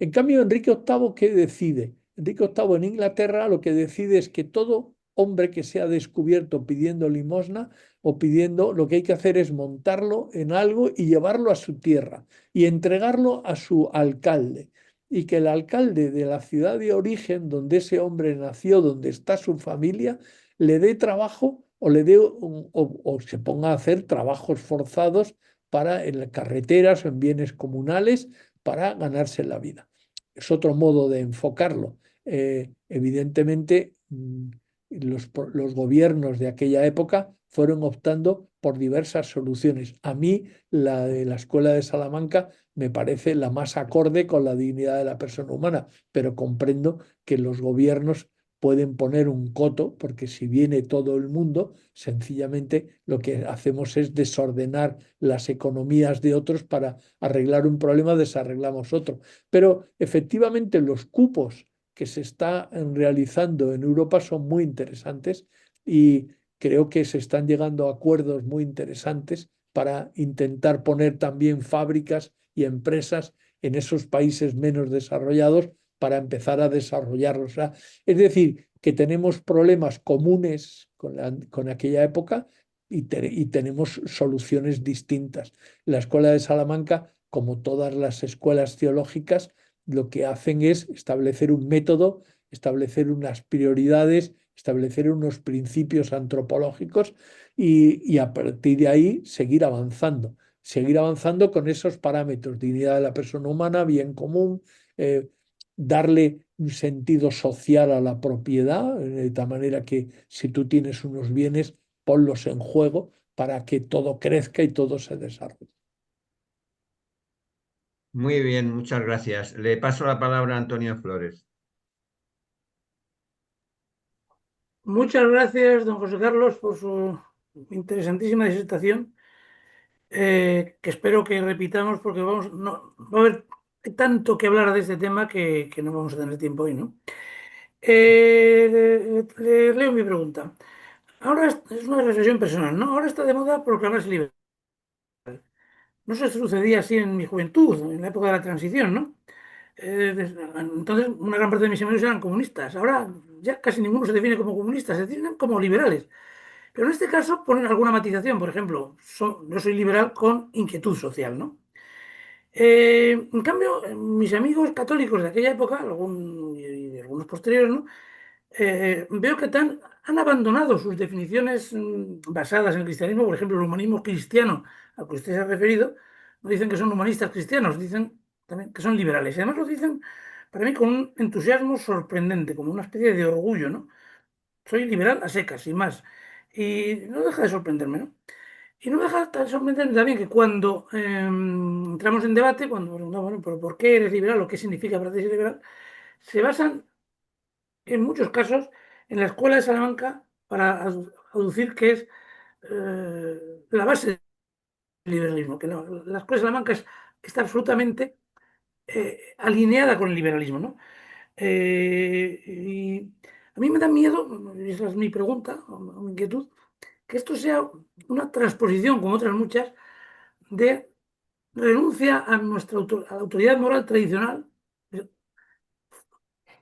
En cambio, Enrique VIII, ¿qué decide? Enrique VIII en Inglaterra lo que decide es que todo hombre que sea descubierto pidiendo limosna o pidiendo, lo que hay que hacer es montarlo en algo y llevarlo a su tierra y entregarlo a su alcalde. Y que el alcalde de la ciudad de origen, donde ese hombre nació, donde está su familia, le dé trabajo o le dé o se ponga a hacer trabajos forzados para en las carreteras o en bienes comunales para ganarse la vida. Es otro modo de enfocarlo. Evidentemente, los gobiernos de aquella época fueron optando por diversas soluciones. A mí, la de la Escuela de Salamanca me parece la más acorde con la dignidad de la persona humana, pero comprendo que los gobiernos pueden poner un coto, porque si viene todo el mundo, sencillamente lo que hacemos es desordenar las economías de otros para arreglar un problema, desarreglamos otro. Pero efectivamente los cupos que se están realizando en Europa son muy interesantes y creo que se están llegando a acuerdos muy interesantes para intentar poner también fábricas y empresas en esos países menos desarrollados para empezar a desarrollarlos. O sea, es decir, que tenemos problemas comunes con aquella época y tenemos soluciones distintas. La Escuela de Salamanca, como todas las escuelas teológicas, lo que hacen es establecer un método, establecer unas prioridades, establecer unos principios antropológicos y a partir de ahí seguir avanzando con esos parámetros, dignidad de la persona humana, bien común, darle un sentido social a la propiedad, de tal manera que si tú tienes unos bienes, ponlos en juego para que todo crezca y todo se desarrolle. Muy bien, muchas gracias. Le paso la palabra a Antonio Flores. Muchas gracias, don José Carlos, por su interesantísima disertación, que espero que repitamos porque no, va a haber tanto que hablar de este tema que no vamos a tener tiempo hoy, ¿no? Le leo mi pregunta. Ahora es una reflexión personal, ¿no? Ahora está de moda proclamarse liberal. No se sucedía así en mi juventud, en la época de la transición, ¿no? Entonces, una gran parte de mis amigos eran comunistas. Ahora ya casi ninguno se define como comunista, se definen como liberales. Pero en este caso ponen alguna matización. Por ejemplo, yo soy liberal con inquietud social, ¿no? En cambio, mis amigos católicos de aquella época, y de algunos posteriores, ¿no? Veo que han abandonado sus definiciones basadas en el cristianismo. Por ejemplo, el humanismo cristiano al que usted se ha referido, no dicen que son humanistas cristianos, dicen también que son liberales. Y además lo dicen para mí con un entusiasmo sorprendente, como una especie de orgullo, ¿no? Soy liberal a secas, sin más. Y no deja de sorprenderme, ¿no? Y no deja de sorprenderme también que cuando entramos en debate, cuando preguntamos, bueno, ¿pero por qué eres liberal o qué significa para ti ser liberal? Se basan en muchos casos en la Escuela de Salamanca para aducir que es la base del liberalismo, que la Escuela de Salamanca está absolutamente alineada con el liberalismo, ¿no? Y a mí me da miedo, y esa es mi pregunta, o mi inquietud, que esto sea una transposición, como otras muchas, de renuncia a nuestra a la autoridad moral tradicional,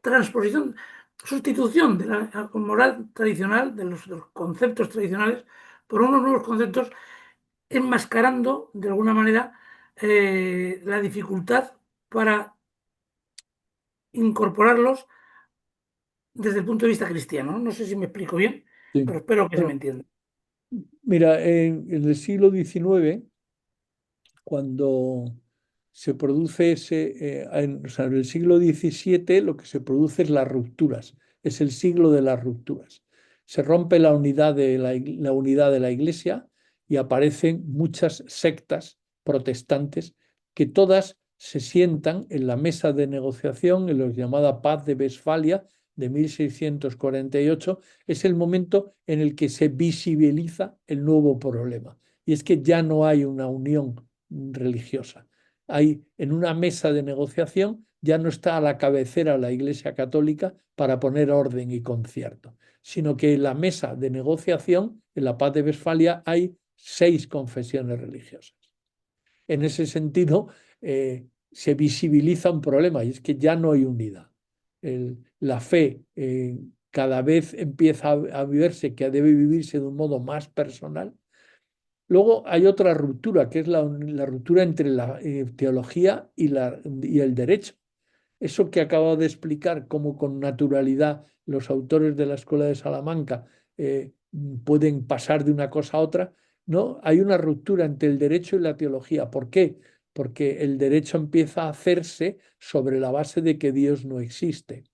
transposición, sustitución de la moral tradicional, de los conceptos tradicionales, por unos nuevos conceptos, enmascarando de alguna manera la dificultad para incorporarlos desde el punto de vista cristiano, ¿no? No sé si me explico bien, Sí. pero espero que se me Bueno, entienda. mira, en el siglo XIX, cuando se produce o sea, en el siglo XVII lo que se produce es las rupturas, es el siglo de las rupturas. Se rompe la unidad de la unidad de la Iglesia y aparecen muchas sectas protestantes que todas se sientan en la mesa de negociación, en la llamada Paz de Westfalia de 1648. Es el momento en el que se visibiliza el nuevo problema. Y es que ya no hay una unión religiosa. Hay en una mesa de negociación, ya no está a la cabecera la Iglesia Católica para poner orden y concierto, sino que en la mesa de negociación, en la Paz de Westfalia, hay 6 confesiones religiosas. En ese sentido, se visibiliza un problema y es que ya no hay unidad. La fe cada vez empieza a verse que debe vivirse de un modo más personal. Luego hay otra ruptura, que es la ruptura entre la teología y el derecho. Eso que acabo de explicar, cómo con naturalidad los autores de la Escuela de Salamanca pueden pasar de una cosa a otra, ¿no? Hay una ruptura entre el derecho y la teología. ¿Por qué? Porque el derecho empieza a hacerse sobre la base de que Dios no existe,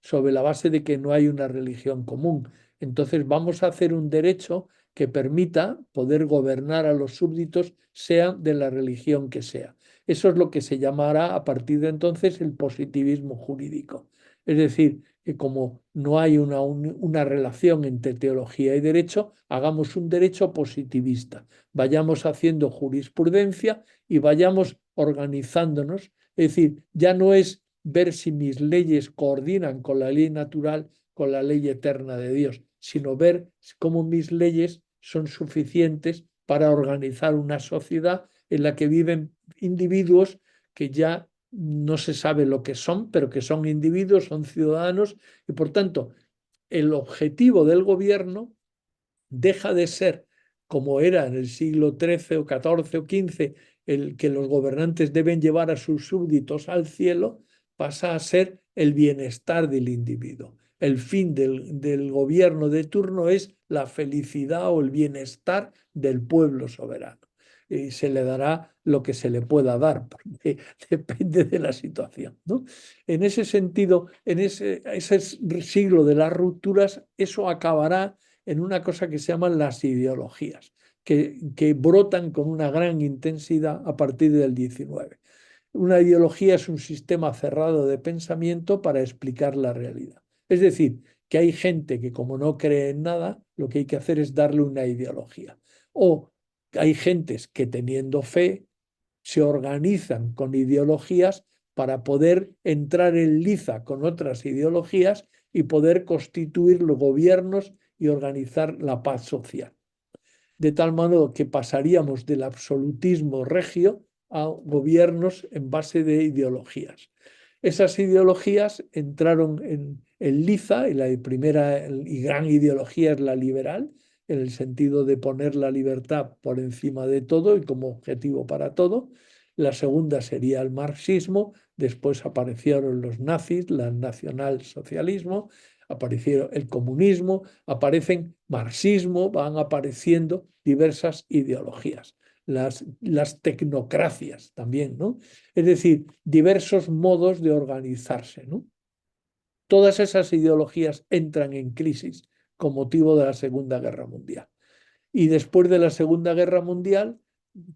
sobre la base de que no hay una religión común. Entonces vamos a hacer un derecho que permita poder gobernar a los súbditos, sean de la religión que sea. Eso es lo que se llamará a partir de entonces el positivismo jurídico. Es decir, que como no hay una relación entre teología y derecho, hagamos un derecho positivista. Vayamos haciendo jurisprudencia y vayamos organizándonos. Es decir, ya no es ver si mis leyes coordinan con la ley natural, con la ley eterna de Dios, sino ver cómo mis leyes son suficientes para organizar una sociedad en la que viven individuos que ya no se sabe lo que son, pero que son individuos, son ciudadanos, y por tanto el objetivo del gobierno deja de ser, como era en el siglo XIII o XIV o XV, el que los gobernantes deben llevar a sus súbditos al cielo, pasa a ser el bienestar del individuo. El fin del gobierno de turno es la felicidad o el bienestar del pueblo soberano. Y se le dará lo que se le pueda dar, porque depende de la situación, ¿no? En ese sentido, en ese siglo de las rupturas, eso acabará en una cosa que se llaman las ideologías, que brotan con una gran intensidad a partir del 19. Una ideología es un sistema cerrado de pensamiento para explicar la realidad. Es decir, que hay gente que como no cree en nada, lo que hay que hacer es darle una ideología. O hay gentes que teniendo fe se organizan con ideologías para poder entrar en liza con otras ideologías y poder constituir los gobiernos y organizar la paz social. De tal modo que pasaríamos del absolutismo regio a gobiernos en base de ideologías. Esas ideologías entraron en liza, y la primera y gran ideología es la liberal, en el sentido de poner la libertad por encima de todo y como objetivo para todo. La segunda sería el marxismo, después aparecieron los nazis, el nacionalsocialismo, aparecieron el comunismo, aparecen marxismo, van apareciendo diversas ideologías. Las tecnocracias también, ¿no? Es decir, diversos modos de organizarse, ¿no? Todas esas ideologías entran en crisis con motivo de la Segunda Guerra Mundial. Y después de la Segunda Guerra Mundial,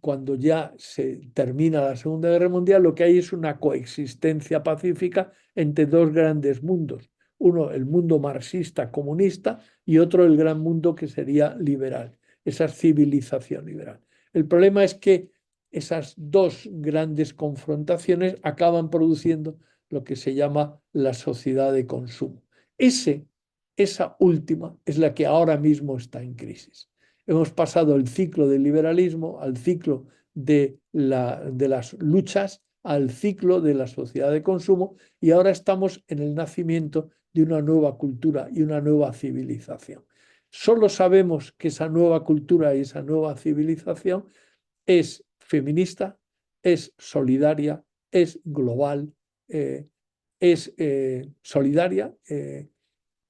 cuando ya se termina la Segunda Guerra Mundial, lo que hay es una coexistencia pacífica entre dos grandes mundos. Uno, el mundo marxista comunista, y otro, el gran mundo que sería liberal, esa civilización liberal. El problema es que esas dos grandes confrontaciones acaban produciendo lo que se llama la sociedad de consumo. Esa última es la que ahora mismo está en crisis. Hemos pasado el ciclo del liberalismo al ciclo de las luchas, al ciclo de la sociedad de consumo, y ahora estamos en el nacimiento de una nueva cultura y una nueva civilización. Solo sabemos que esa nueva cultura y esa nueva civilización es feminista, es solidaria, es global, es solidaria.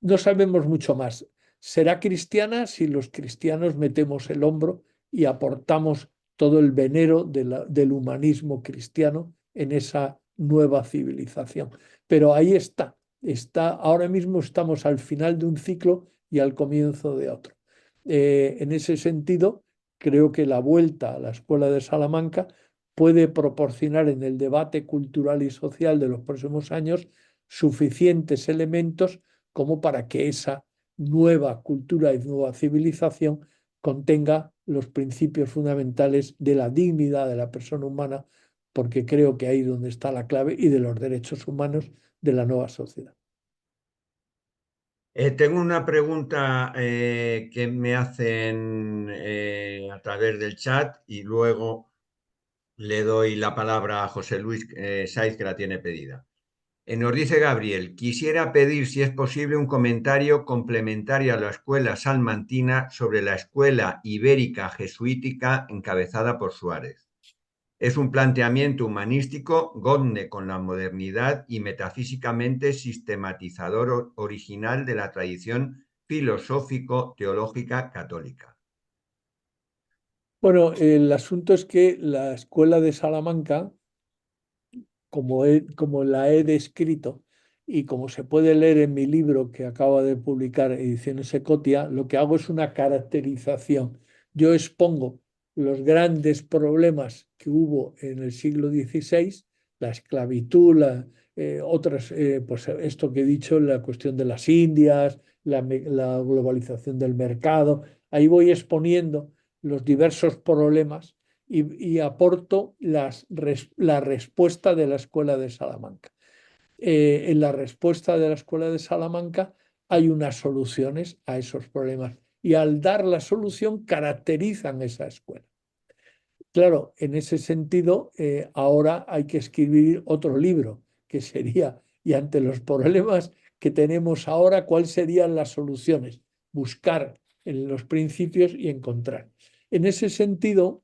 No sabemos mucho más. Será cristiana si los cristianos metemos el hombro y aportamos todo el venero del humanismo cristiano en esa nueva civilización. Pero ahí está, ahora mismo estamos al final de un ciclo y al comienzo de otro. En ese sentido, creo que la vuelta a la Escuela de Salamanca puede proporcionar en el debate cultural y social de los próximos años suficientes elementos como para que esa nueva cultura y nueva civilización contenga los principios fundamentales de la dignidad de la persona humana, porque creo que ahí es donde está la clave, y de los derechos humanos de la nueva sociedad. Tengo una pregunta que me hacen a través del chat y luego le doy la palabra a José Luis Saiz, que la tiene pedida. Nos dice Gabriel, quisiera pedir si es posible un comentario complementario a la escuela salmantina sobre la escuela ibérica jesuítica encabezada por Suárez. Es un planteamiento humanístico godne con la modernidad y metafísicamente sistematizador original de la tradición filosófico-teológica católica. Bueno, el asunto es que la escuela de Salamanca, como la he descrito, y como se puede leer en mi libro que acaba de publicar Ediciones Secotia, lo que hago es una caracterización. Yo expongo los grandes problemas que hubo en el siglo XVI, la esclavitud, otras, pues esto que he dicho, la cuestión de las Indias, la globalización del mercado. Ahí voy exponiendo los diversos problemas y aporto la respuesta de la Escuela de Salamanca. En la respuesta de la Escuela de Salamanca hay unas soluciones a esos problemas y al dar la solución caracterizan esa escuela. Claro, en ese sentido, ahora hay que escribir otro libro, que sería, y ante los problemas que tenemos ahora, ¿cuáles serían las soluciones? Buscar en los principios y encontrar. En ese sentido,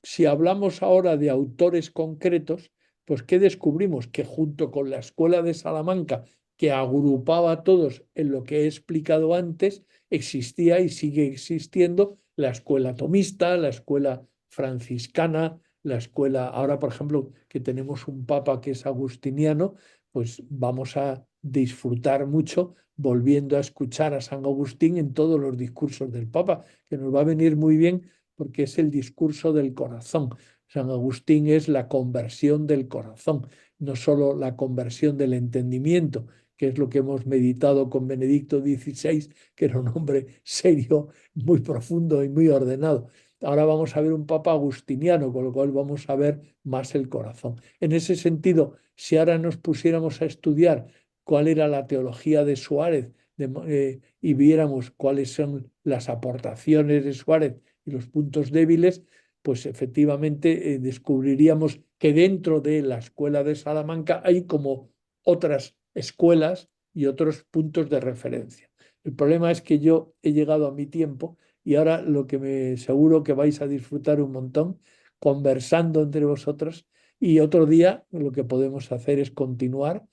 si hablamos ahora de autores concretos, pues ¿qué descubrimos? Que junto con la Escuela de Salamanca, que agrupaba a todos en lo que he explicado antes, existía y sigue existiendo la escuela tomista, la escuela franciscana, la escuela, ahora por ejemplo que tenemos un papa que es agustiniano, pues vamos a disfrutar mucho volviendo a escuchar a San Agustín en todos los discursos del papa, que nos va a venir muy bien porque es el discurso del corazón. San Agustín es la conversión del corazón, no solo la conversión del entendimiento, que es lo que hemos meditado con Benedicto XVI, que era un hombre serio, muy profundo y muy ordenado. Ahora vamos a ver un papa agustiniano, con lo cual vamos a ver más el corazón. En ese sentido, si ahora nos pusiéramos a estudiar cuál era la teología de Suárez y viéramos cuáles son las aportaciones de Suárez y los puntos débiles, pues efectivamente descubriríamos que dentro de la escuela de Salamanca hay como otras escuelas y otros puntos de referencia. El problema es que yo he llegado a mi tiempo y ahora lo que me seguro que vais a disfrutar un montón conversando entre vosotros y otro día lo que podemos hacer es continuar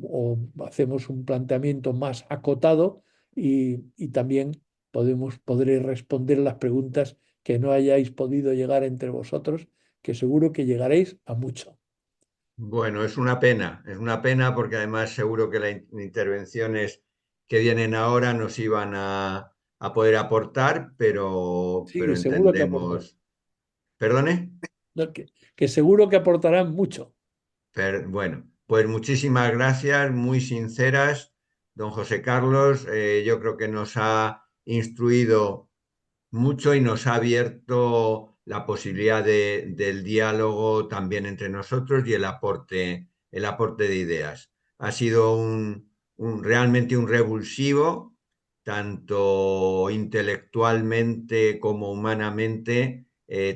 o hacemos un planteamiento más acotado y también podré responder las preguntas que no hayáis podido llegar entre vosotros, que seguro que llegaréis a mucho. Bueno, es una pena porque además seguro que las intervenciones que vienen ahora nos iban a poder aportar, Sí, pero que seguro que aportarán. entendemos. ¿Perdone? No, que seguro que aportarán mucho. Bueno, pues muchísimas gracias, muy sinceras, don José Carlos. Yo creo que nos ha instruido mucho y nos ha abierto la posibilidad del diálogo también entre nosotros y el aporte de ideas. Ha sido realmente un revulsivo, tanto intelectualmente como humanamente,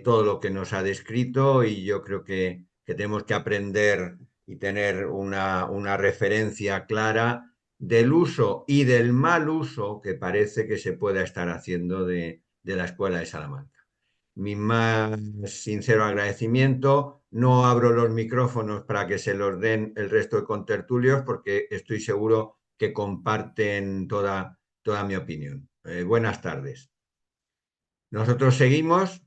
todo lo que nos ha descrito y yo creo que tenemos que aprender y tener una referencia clara del uso y del mal uso que parece que se pueda estar haciendo de la Escuela de Salamanca. Mi más sincero agradecimiento. No abro los micrófonos para que se los den el resto de contertulios porque estoy seguro que comparten toda mi opinión. Buenas tardes. Nosotros seguimos,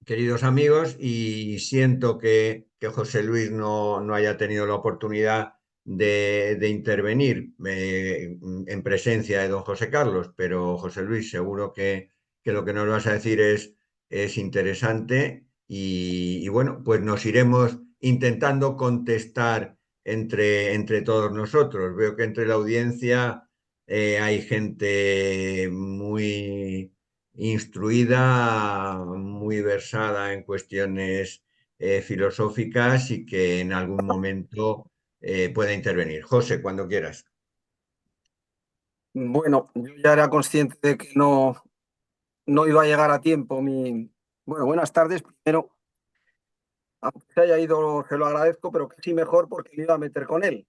queridos amigos, y siento que José Luis no haya tenido la oportunidad de intervenir en presencia de don José Carlos, pero José Luis, seguro que lo que nos vas a decir es interesante y bueno, pues nos iremos intentando contestar entre todos nosotros. Veo que entre la audiencia hay gente muy instruida, muy versada en cuestiones filosóficas y que en algún momento pueda intervenir. José, cuando quieras. Bueno, yo ya era consciente de que no iba a llegar a tiempo Bueno, buenas tardes. Primero, aunque se haya ido, se lo agradezco, pero casi mejor porque me iba a meter con él.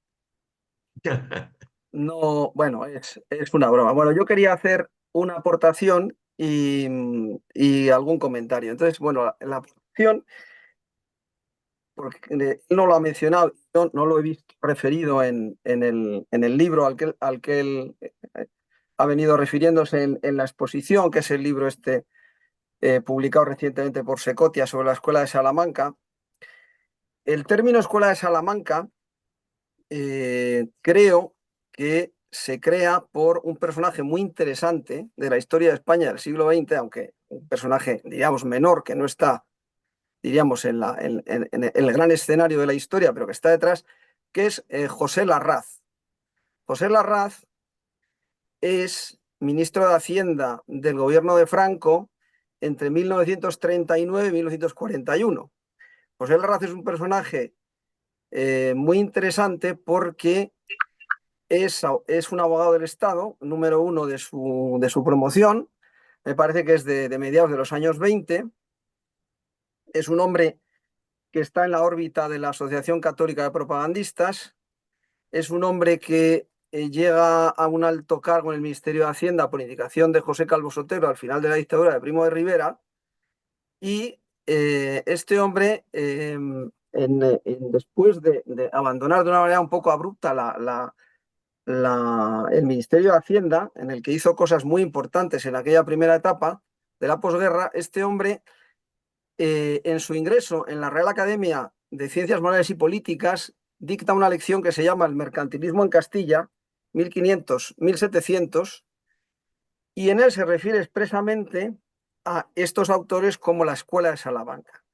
No, bueno, es una broma. Bueno, yo quería hacer una aportación y algún comentario. Entonces, bueno, la aportación, porque él no lo ha mencionado, yo no lo he visto referido en el libro al que él ha venido refiriéndose en la exposición, que es el libro publicado recientemente por Secotia sobre la Escuela de Salamanca. El término Escuela de Salamanca creo que se crea por un personaje muy interesante de la historia de España del siglo XX, aunque un personaje, diríamos, menor, que no está, diríamos, en el gran escenario de la historia, pero que está detrás, que es José Larraz. José Larraz es ministro de Hacienda del gobierno de Franco entre 1939 y 1941. José Larraz es un personaje muy interesante porque es un abogado del Estado, número uno de su promoción, me parece que es de mediados de los años 20, es un hombre que está en la órbita de la Asociación Católica de Propagandistas, es un hombre que llega a un alto cargo en el Ministerio de Hacienda por indicación de José Calvo Sotelo al final de la dictadura de Primo de Rivera, y este hombre, después de abandonar de una manera un poco abrupta el Ministerio de Hacienda, en el que hizo cosas muy importantes en aquella primera etapa de la posguerra, este hombre, en su ingreso en la Real Academia de Ciencias Morales y Políticas, dicta una lección que se llama El mercantilismo en Castilla, 1500-1700, y en él se refiere expresamente a estos autores como la Escuela de Salamanca.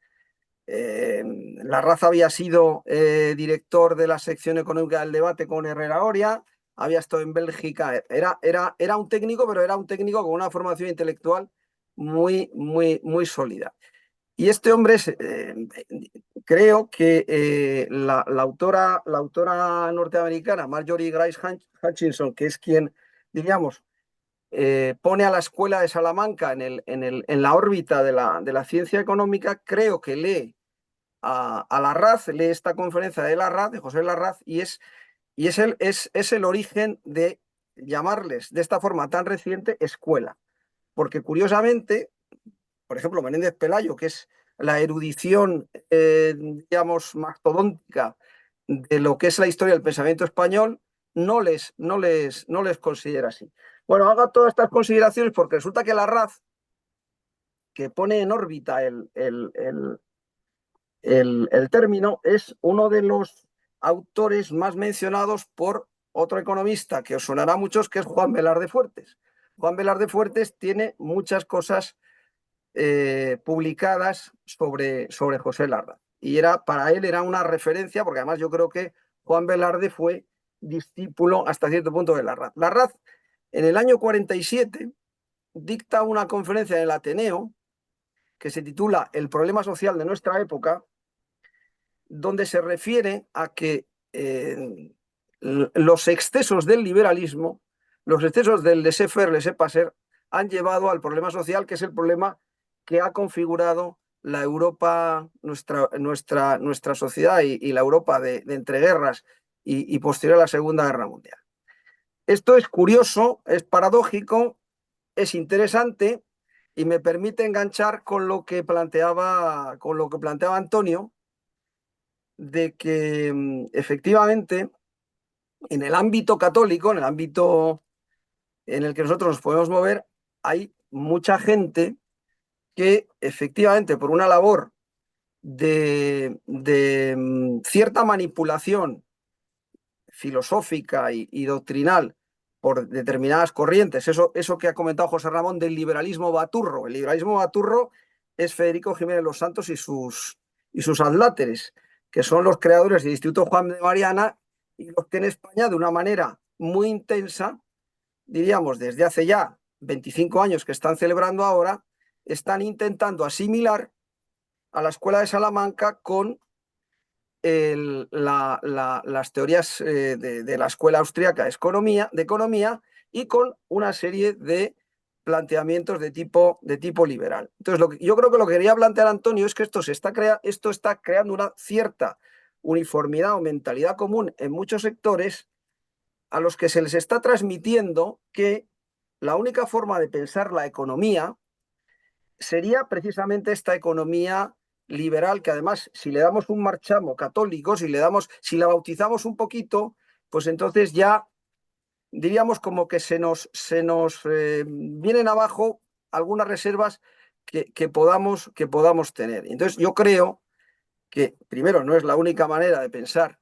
Larraz había sido director de la sección económica del debate con Herrera Oria, había estado en Bélgica, era un técnico, pero era un técnico con una formación intelectual muy, muy, muy sólida. Y este hombre, creo que la autora norteamericana, Marjorie Grace Hutchinson, que es quien, diríamos, pone a la Escuela de Salamanca en la órbita de la ciencia económica, creo que lee a Larraz, lee esta conferencia de Larraz, de José Larraz, y es el origen de llamarles de esta forma tan reciente escuela. Porque curiosamente, por ejemplo, Menéndez Pelayo, que es la erudición, digamos, mastodóntica de lo que es la historia del pensamiento español, no les considera así. Bueno, hago todas estas consideraciones porque resulta que Larraz, que pone en órbita el término, es uno de los autores más mencionados por otro economista que os sonará a muchos, que es Juan Velarde Fuertes. Juan Velarde Fuertes tiene muchas cosas publicadas sobre José Larraz. Y para él era una referencia, porque además yo creo que Juan Velarde fue discípulo hasta cierto punto de Larraz. Larraz, en el año 47, dicta una conferencia en el Ateneo que se titula El problema social de nuestra época, donde se refiere a que los excesos del liberalismo, los excesos del laissez-faire, laissez-passer, han llevado al problema social, que es el problema que ha configurado la Europa, nuestra sociedad y la Europa de entreguerras y posterior a la Segunda Guerra Mundial. Esto es curioso, es paradójico, es interesante y me permite enganchar con lo que planteaba Antonio, de que efectivamente en el ámbito católico, en el ámbito en el que nosotros nos podemos mover, hay mucha gente que efectivamente por una labor de cierta manipulación filosófica y doctrinal por determinadas corrientes, eso que ha comentado José Ramón del liberalismo baturro. El liberalismo baturro es Federico Jiménez Los Santos y sus adláteres, que son los creadores del Instituto Juan de Mariana y los que en España, de una manera muy intensa, diríamos desde hace ya 25 años que están celebrando ahora, están intentando asimilar a la Escuela de Salamanca con las teorías de la Escuela Austriaca de Economía y con una serie de planteamientos de tipo liberal. Entonces, yo creo que lo que quería plantear Antonio es que esto está creando una cierta uniformidad o mentalidad común en muchos sectores a los que se les está transmitiendo que la única forma de pensar la economía sería precisamente esta economía liberal, que además, si le damos un marchamo católico, si la bautizamos un poquito, pues entonces ya diríamos como que se nos vienen abajo algunas reservas que podamos tener. Entonces yo creo que, primero, no es la única manera de pensar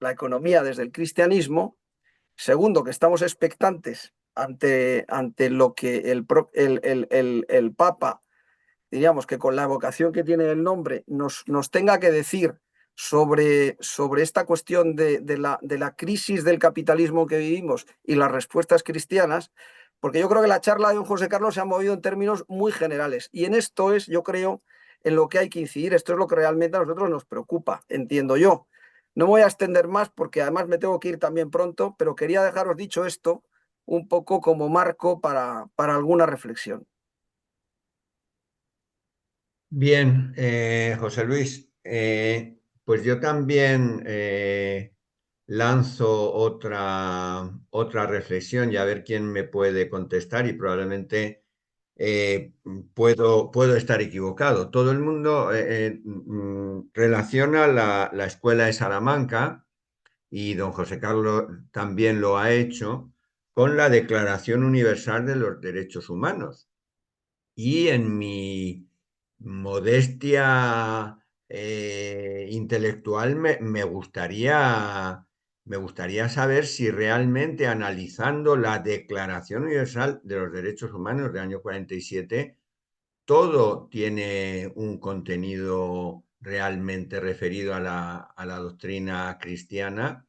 la economía desde el cristianismo. Segundo, que estamos expectantes ante lo que el Papa, diríamos que con la evocación que tiene el nombre, nos tenga que decir sobre esta cuestión de la crisis del capitalismo que vivimos y las respuestas cristianas, porque yo creo que la charla de don José Carlos se ha movido en términos muy generales. Y en esto es, yo creo, en lo que hay que incidir. Esto es lo que realmente a nosotros nos preocupa, entiendo yo. No me voy a extender más porque además me tengo que ir también pronto, pero quería dejaros dicho esto un poco como marco para alguna reflexión. Bien, José Luis, pues yo también lanzo otra reflexión y a ver quién me puede contestar y probablemente puedo estar equivocado. Todo el mundo relaciona la escuela de Salamanca, y don José Carlos también lo ha hecho, con la Declaración Universal de los Derechos Humanos. Y en mi modestia intelectual me gustaría saber si realmente analizando la Declaración Universal de los Derechos Humanos del año 47, todo tiene un contenido realmente referido a la doctrina cristiana,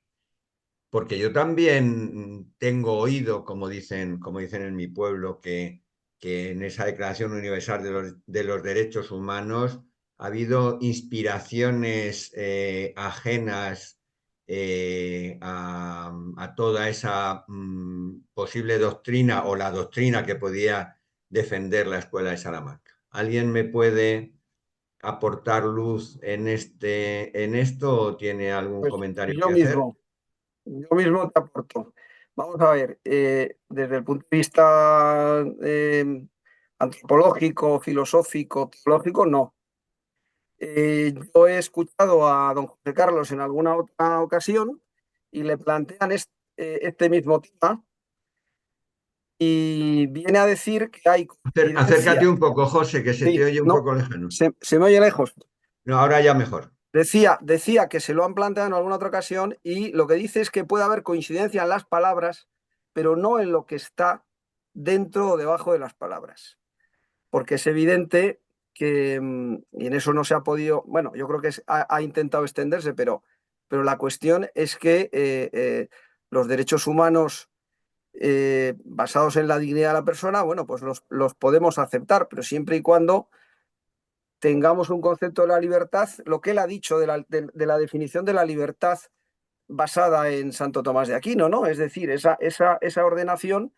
porque yo también tengo oído, como dicen en mi pueblo, que en esa Declaración Universal de los Derechos Humanos ha habido inspiraciones ajenas a toda esa posible doctrina o la doctrina que podía defender la Escuela de Salamanca. ¿Alguien me puede aportar luz en esto o tiene algún Pues comentario yo que hacer? mismo. Yo mismo te aporto. Vamos a ver, desde el punto de vista antropológico, filosófico, teológico, no. Yo he escuchado a don José Carlos en alguna otra ocasión y le plantean este mismo tema y viene a decir que hay Acércate coincidencia. un poco, José, que se te Sí, oye un no, poco lejano. se me oye lejos. No, ahora ya mejor. Decía que se lo han planteado en alguna otra ocasión y lo que dice es que puede haber coincidencia en las palabras, pero no en lo que está dentro o debajo de las palabras. Porque es evidente que, y en eso no se ha podido, bueno, yo creo que ha intentado extenderse, pero la cuestión es que los derechos humanos basados en la dignidad de la persona, bueno, pues los podemos aceptar, pero siempre y cuando tengamos un concepto de la libertad, lo que él ha dicho de la definición de la libertad basada en Santo Tomás de Aquino, ¿no? Es decir, esa ordenación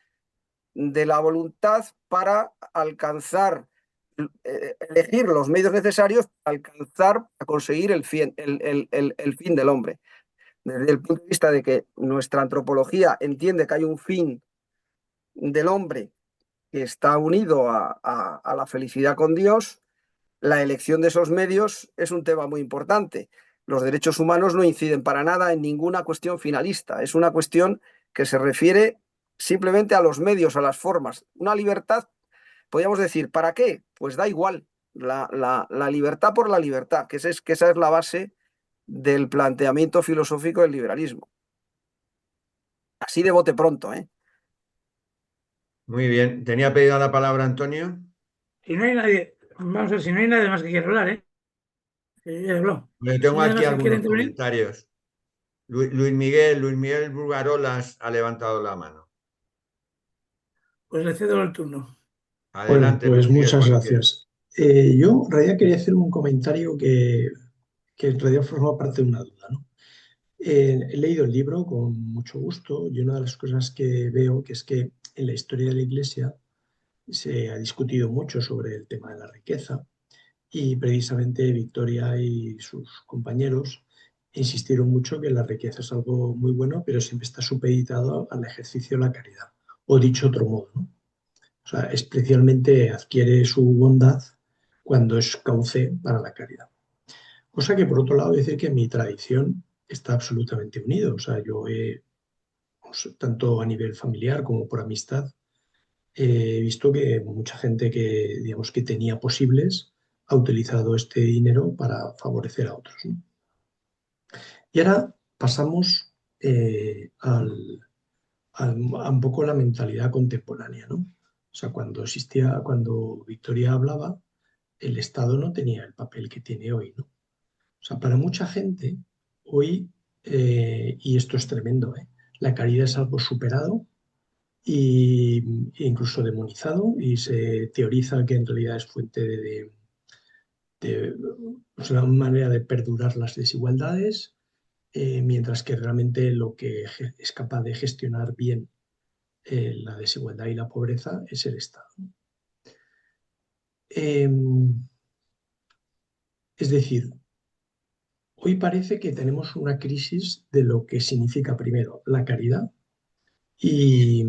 de la voluntad para alcanzar, elegir los medios necesarios para alcanzar, a conseguir el fin del hombre. Desde el punto de vista de que nuestra antropología entiende que hay un fin del hombre que está unido a la felicidad con Dios, la elección de esos medios es un tema muy importante. Los derechos humanos no inciden para nada en ninguna cuestión finalista. Es una cuestión que se refiere simplemente a los medios, a las formas. Una libertad, podríamos decir, ¿para qué? Pues da igual. La libertad por la libertad, que esa es la base del planteamiento filosófico del liberalismo. Así de bote pronto, ¿eh? Muy bien. ¿Tenía pedido la palabra Antonio? Si no hay nadie, vamos a ver, si no hay nadie más que quiera hablar, ¿eh? Que yo ya he hablado. Yo Si tengo no hay nadie aquí más que quiera algunos intervenir, comentarios. Luis Miguel Burgarolas ha levantado la mano. pues le cedo el turno. Bueno, Adelante, Luis pues Miguel, muchas cuando quieras. gracias. Yo en realidad quería hacer un comentario que en realidad forma parte de una duda, ¿no? He leído el libro con mucho gusto y una de las cosas que veo que es que en la historia de la Iglesia se ha discutido mucho sobre el tema de la riqueza y precisamente Victoria y sus compañeros insistieron mucho que la riqueza es algo muy bueno, pero siempre está supeditado al ejercicio de la caridad. O dicho de otro modo, ¿no? O sea, especialmente adquiere su bondad cuando es cauce para la caridad. Cosa que, por otro lado, decir que mi tradición está absolutamente unido. O sea, pues, tanto a nivel familiar como por amistad, he visto que mucha gente que, digamos, que tenía posibles ha utilizado este dinero para favorecer a otros, ¿no? Y ahora pasamos a un poco la mentalidad contemporánea, ¿no? O sea, cuando Victoria hablaba, el Estado no tenía el papel que tiene hoy, ¿no? O sea, para mucha gente, hoy, y esto es tremendo, ¿eh? La caridad es algo superado e incluso demonizado, y se teoriza que en realidad es fuente o sea, una manera de perdurar las desigualdades, mientras que realmente lo que es capaz de gestionar bien la desigualdad y la pobreza es el Estado. Eh, es decir, hoy parece que tenemos una crisis de lo que significa primero la caridad y,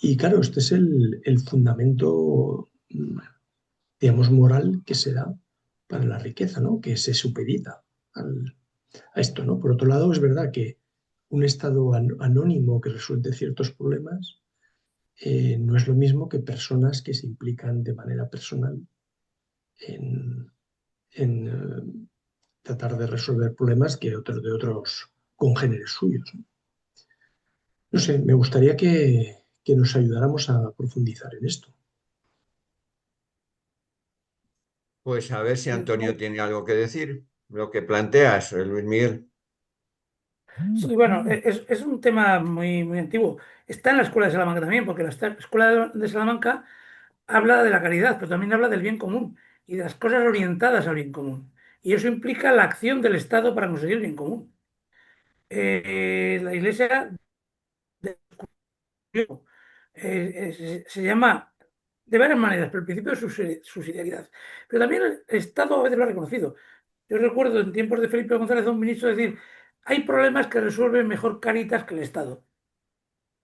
y claro, este es el fundamento, digamos, moral que se da para la riqueza, ¿no? Que se supedita a esto, ¿no? Por otro lado, es verdad que un Estado anónimo que resuelve ciertos problemas no es lo mismo que personas que se implican de manera personal en tratar de resolver problemas que otros de otros congéneres suyos, ¿no? No sé, me gustaría que nos ayudáramos a profundizar en esto. Pues a ver si Antonio No, tiene algo que decir. Lo que planteas, Luis Miguel. sí, bueno, es un tema muy, muy antiguo. Está en la Escuela de Salamanca también, porque la Escuela de Salamanca habla de la caridad, pero también habla del bien común y de las cosas orientadas al bien común. Y eso implica la acción del Estado para conseguir el bien común. La Iglesia se llama de varias maneras, pero el principio es subsidiariedad. Pero también el Estado a veces lo ha reconocido. Yo recuerdo en tiempos de Felipe González a un ministro decir, hay problemas que resuelven mejor Cáritas que el Estado,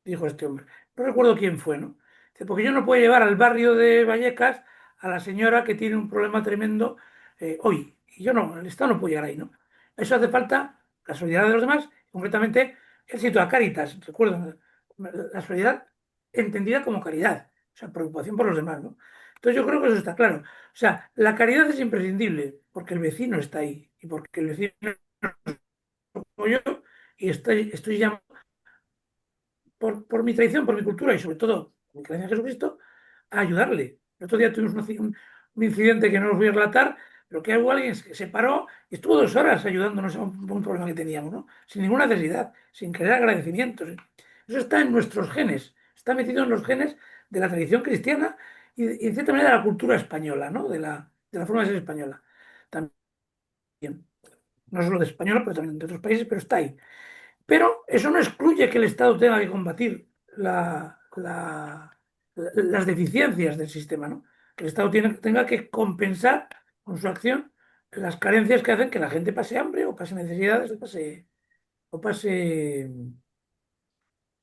dijo este hombre. No recuerdo quién fue, ¿no? Dice, porque yo no puedo llevar al barrio de Vallecas a la señora que tiene un problema tremendo hoy. Y yo no, el Estado no puede llegar ahí, ¿no? Eso hace falta la solidaridad de los demás, concretamente el sitio a Cáritas, recuerdo, la solidaridad entendida como caridad, o sea, preocupación por los demás, ¿no? Entonces yo creo que eso está claro. O sea, la caridad es imprescindible porque el vecino está ahí y porque el vecino como yo y estoy llamado por mi tradición, por mi cultura y sobre todo por mi creencia en Jesucristo, a ayudarle. El otro día tuvimos un incidente que no os voy a relatar, pero que hubo alguien que se paró y estuvo 2 horas ayudándonos a un problema que teníamos, ¿no? Sin ninguna necesidad, sin querer agradecimientos. Eso está en nuestros genes, está metido en los genes de la tradición cristiana y en cierta manera de la cultura española, ¿no? De la forma de ser española. También, no solo de española, pero también de otros países, pero está ahí. Pero eso no excluye que el Estado tenga que combatir las deficiencias del sistema, ¿no? Que el Estado tenga que compensar con su acción las carencias que hacen que la gente pase hambre o pase necesidades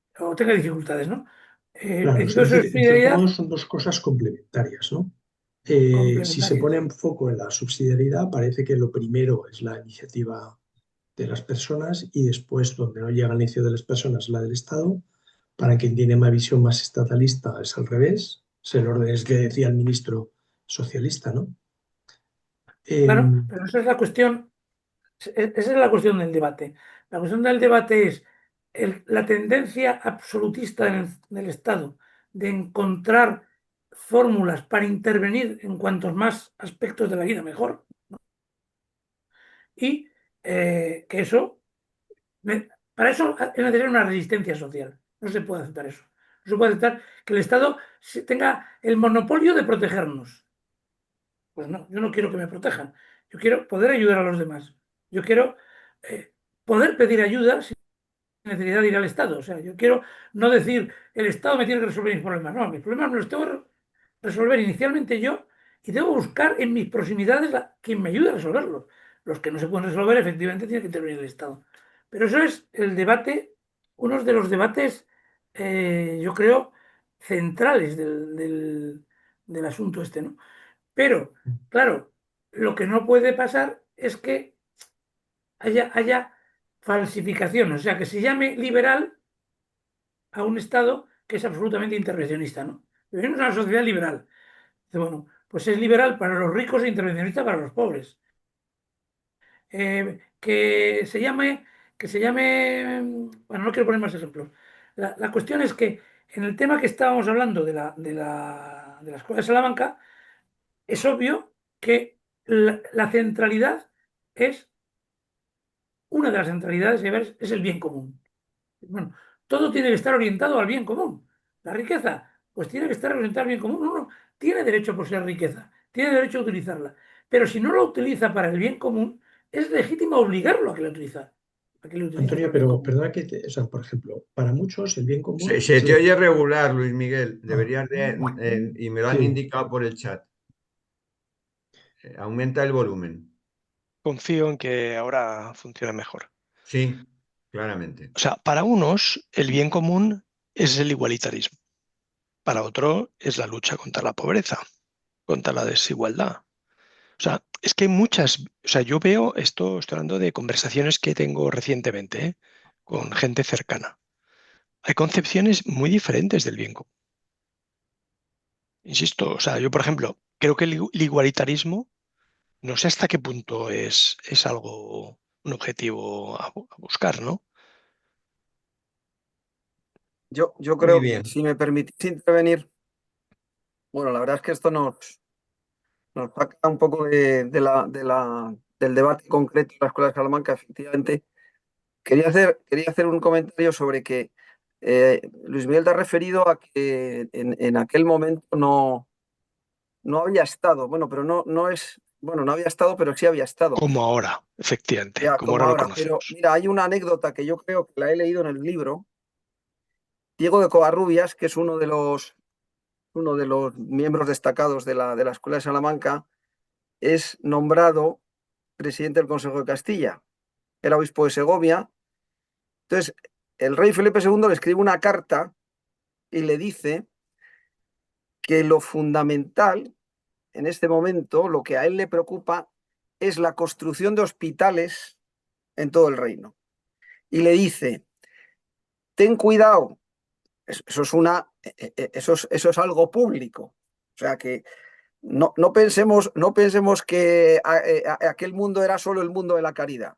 o tenga dificultades, ¿no? El Claro, es principio de decir, en cierto modo subsidiariedad son dos cosas complementarias, ¿no? Si se pone complementarias. en foco en la subsidiariedad, parece que lo primero es la iniciativa de las personas y después, donde no llega la iniciativa de las personas, la del Estado. Para quien tiene una visión más estatalista es al revés, es el orden es que decía el ministro socialista, ¿no? Eh, Claro, pero esa es la cuestión. Esa es la cuestión del debate. La cuestión del debate es la tendencia absolutista del Estado de encontrar fórmulas para intervenir en cuantos más aspectos de la vida mejor y que eso, para eso es necesaria una resistencia social. No se puede aceptar eso. No se puede aceptar que el Estado tenga el monopolio de protegernos. Pues no, yo no quiero que me protejan. Yo quiero poder ayudar a los demás. Yo quiero poder pedir ayuda sin necesidad de ir al Estado. O sea, yo quiero no decir el Estado me tiene que resolver mis problemas. No, mis problemas me los tengo que resolver inicialmente yo y debo buscar en mis proximidades quien me ayude a resolverlos. Los que no se pueden resolver, efectivamente, tiene que intervenir el Estado. Pero eso es el debate, uno de los debates, yo creo, centrales del asunto este, ¿no? Pero, claro, lo que no puede pasar es que haya falsificaciones, o sea, que se llame liberal a un Estado que es absolutamente intervencionista, ¿no? Vivimos en una sociedad liberal. Dice, bueno, pues es liberal para los ricos e intervencionista para los pobres. Que se llame que se llame, bueno, no quiero poner más ejemplos. La cuestión es que en el tema que estábamos hablando de la Escuela de Salamanca, es obvio que la centralidad es, una de las centralidades es el bien común. Bueno, todo tiene que estar orientado al bien común. La riqueza, pues tiene que estar orientada al bien común. Uno tiene derecho por ser riqueza, tiene derecho a utilizarla. Pero si no la utiliza para el bien común, es legítimo obligarlo a que la utilice, a que lo utilice para Antonio, el bien pero común. perdona o sea, por ejemplo, para muchos el bien Se, común se es te la... oye regular, Luis Miguel. Ah, Deberías de, y me lo han sí, indicado por el chat. Aumenta el volumen. Confío en que ahora funcione mejor. Sí, claramente. O sea, para unos el bien común es el igualitarismo, para otro es la lucha contra la pobreza, contra la desigualdad. O sea, es que hay muchas, o sea, yo veo esto, estoy hablando de conversaciones que tengo recientemente, con gente cercana. Hay concepciones muy diferentes del bien común. Insisto, o sea, yo, por ejemplo, creo que el igualitarismo, no sé hasta qué punto es algo, un objetivo a buscar, ¿no? Yo Muy creo, bien. si me permitís intervenir, bueno, la verdad es que esto nos saca un poco del debate concreto de la Escuela de Salamanca, efectivamente. Quería hacer un comentario sobre que Luis Miguel te ha referido a que en aquel momento no había estado, bueno, pero no es, bueno, no había estado, pero sí había estado, Como ahora, efectivamente, ya como como ahora lo ahora. Pero conocemos. mira, hay una anécdota que yo creo que la he leído en el libro. Diego de Covarrubias, que es uno de los miembros destacados de la Escuela de Salamanca, es nombrado presidente del Consejo de Castilla. Era obispo de Segovia. Entonces, el rey Felipe II le escribe una carta y le dice que lo fundamental en este momento, lo que a él le preocupa, es la construcción de hospitales en todo el reino. Y le dice, ten cuidado, eso es algo público. O sea que no pensemos que aquel mundo era solo el mundo de la caridad.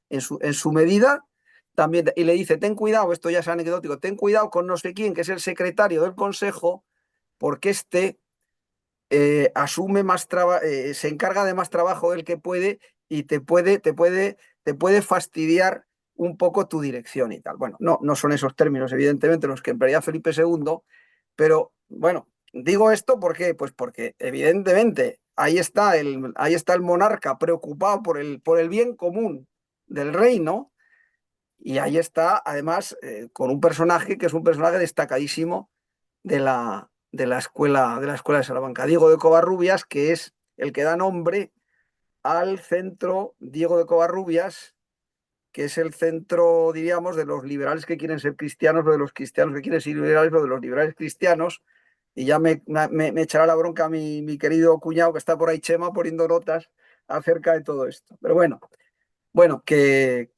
En su medida, también, y le dice, ten cuidado, esto ya es anecdótico, ten cuidado con no sé quién, que es el secretario del consejo, porque asume se encarga de más trabajo del que puede y te puede fastidiar un poco tu dirección y tal. Bueno, no son esos términos, evidentemente, los que emplearía Felipe II, pero bueno, digo esto pues porque evidentemente ahí está el monarca preocupado por el bien común del reino, y ahí está además con un personaje que es un personaje destacadísimo de la escuela de Salamanca, Diego de Covarrubias, que es el que da nombre al centro Diego de Covarrubias, que es el centro, diríamos, de los liberales que quieren ser cristianos, o de los cristianos que quieren ser liberales, o de los liberales cristianos. Y ya me echará la bronca mi querido cuñado, que está por ahí, Chema, poniendo notas acerca de todo esto. Pero bueno, que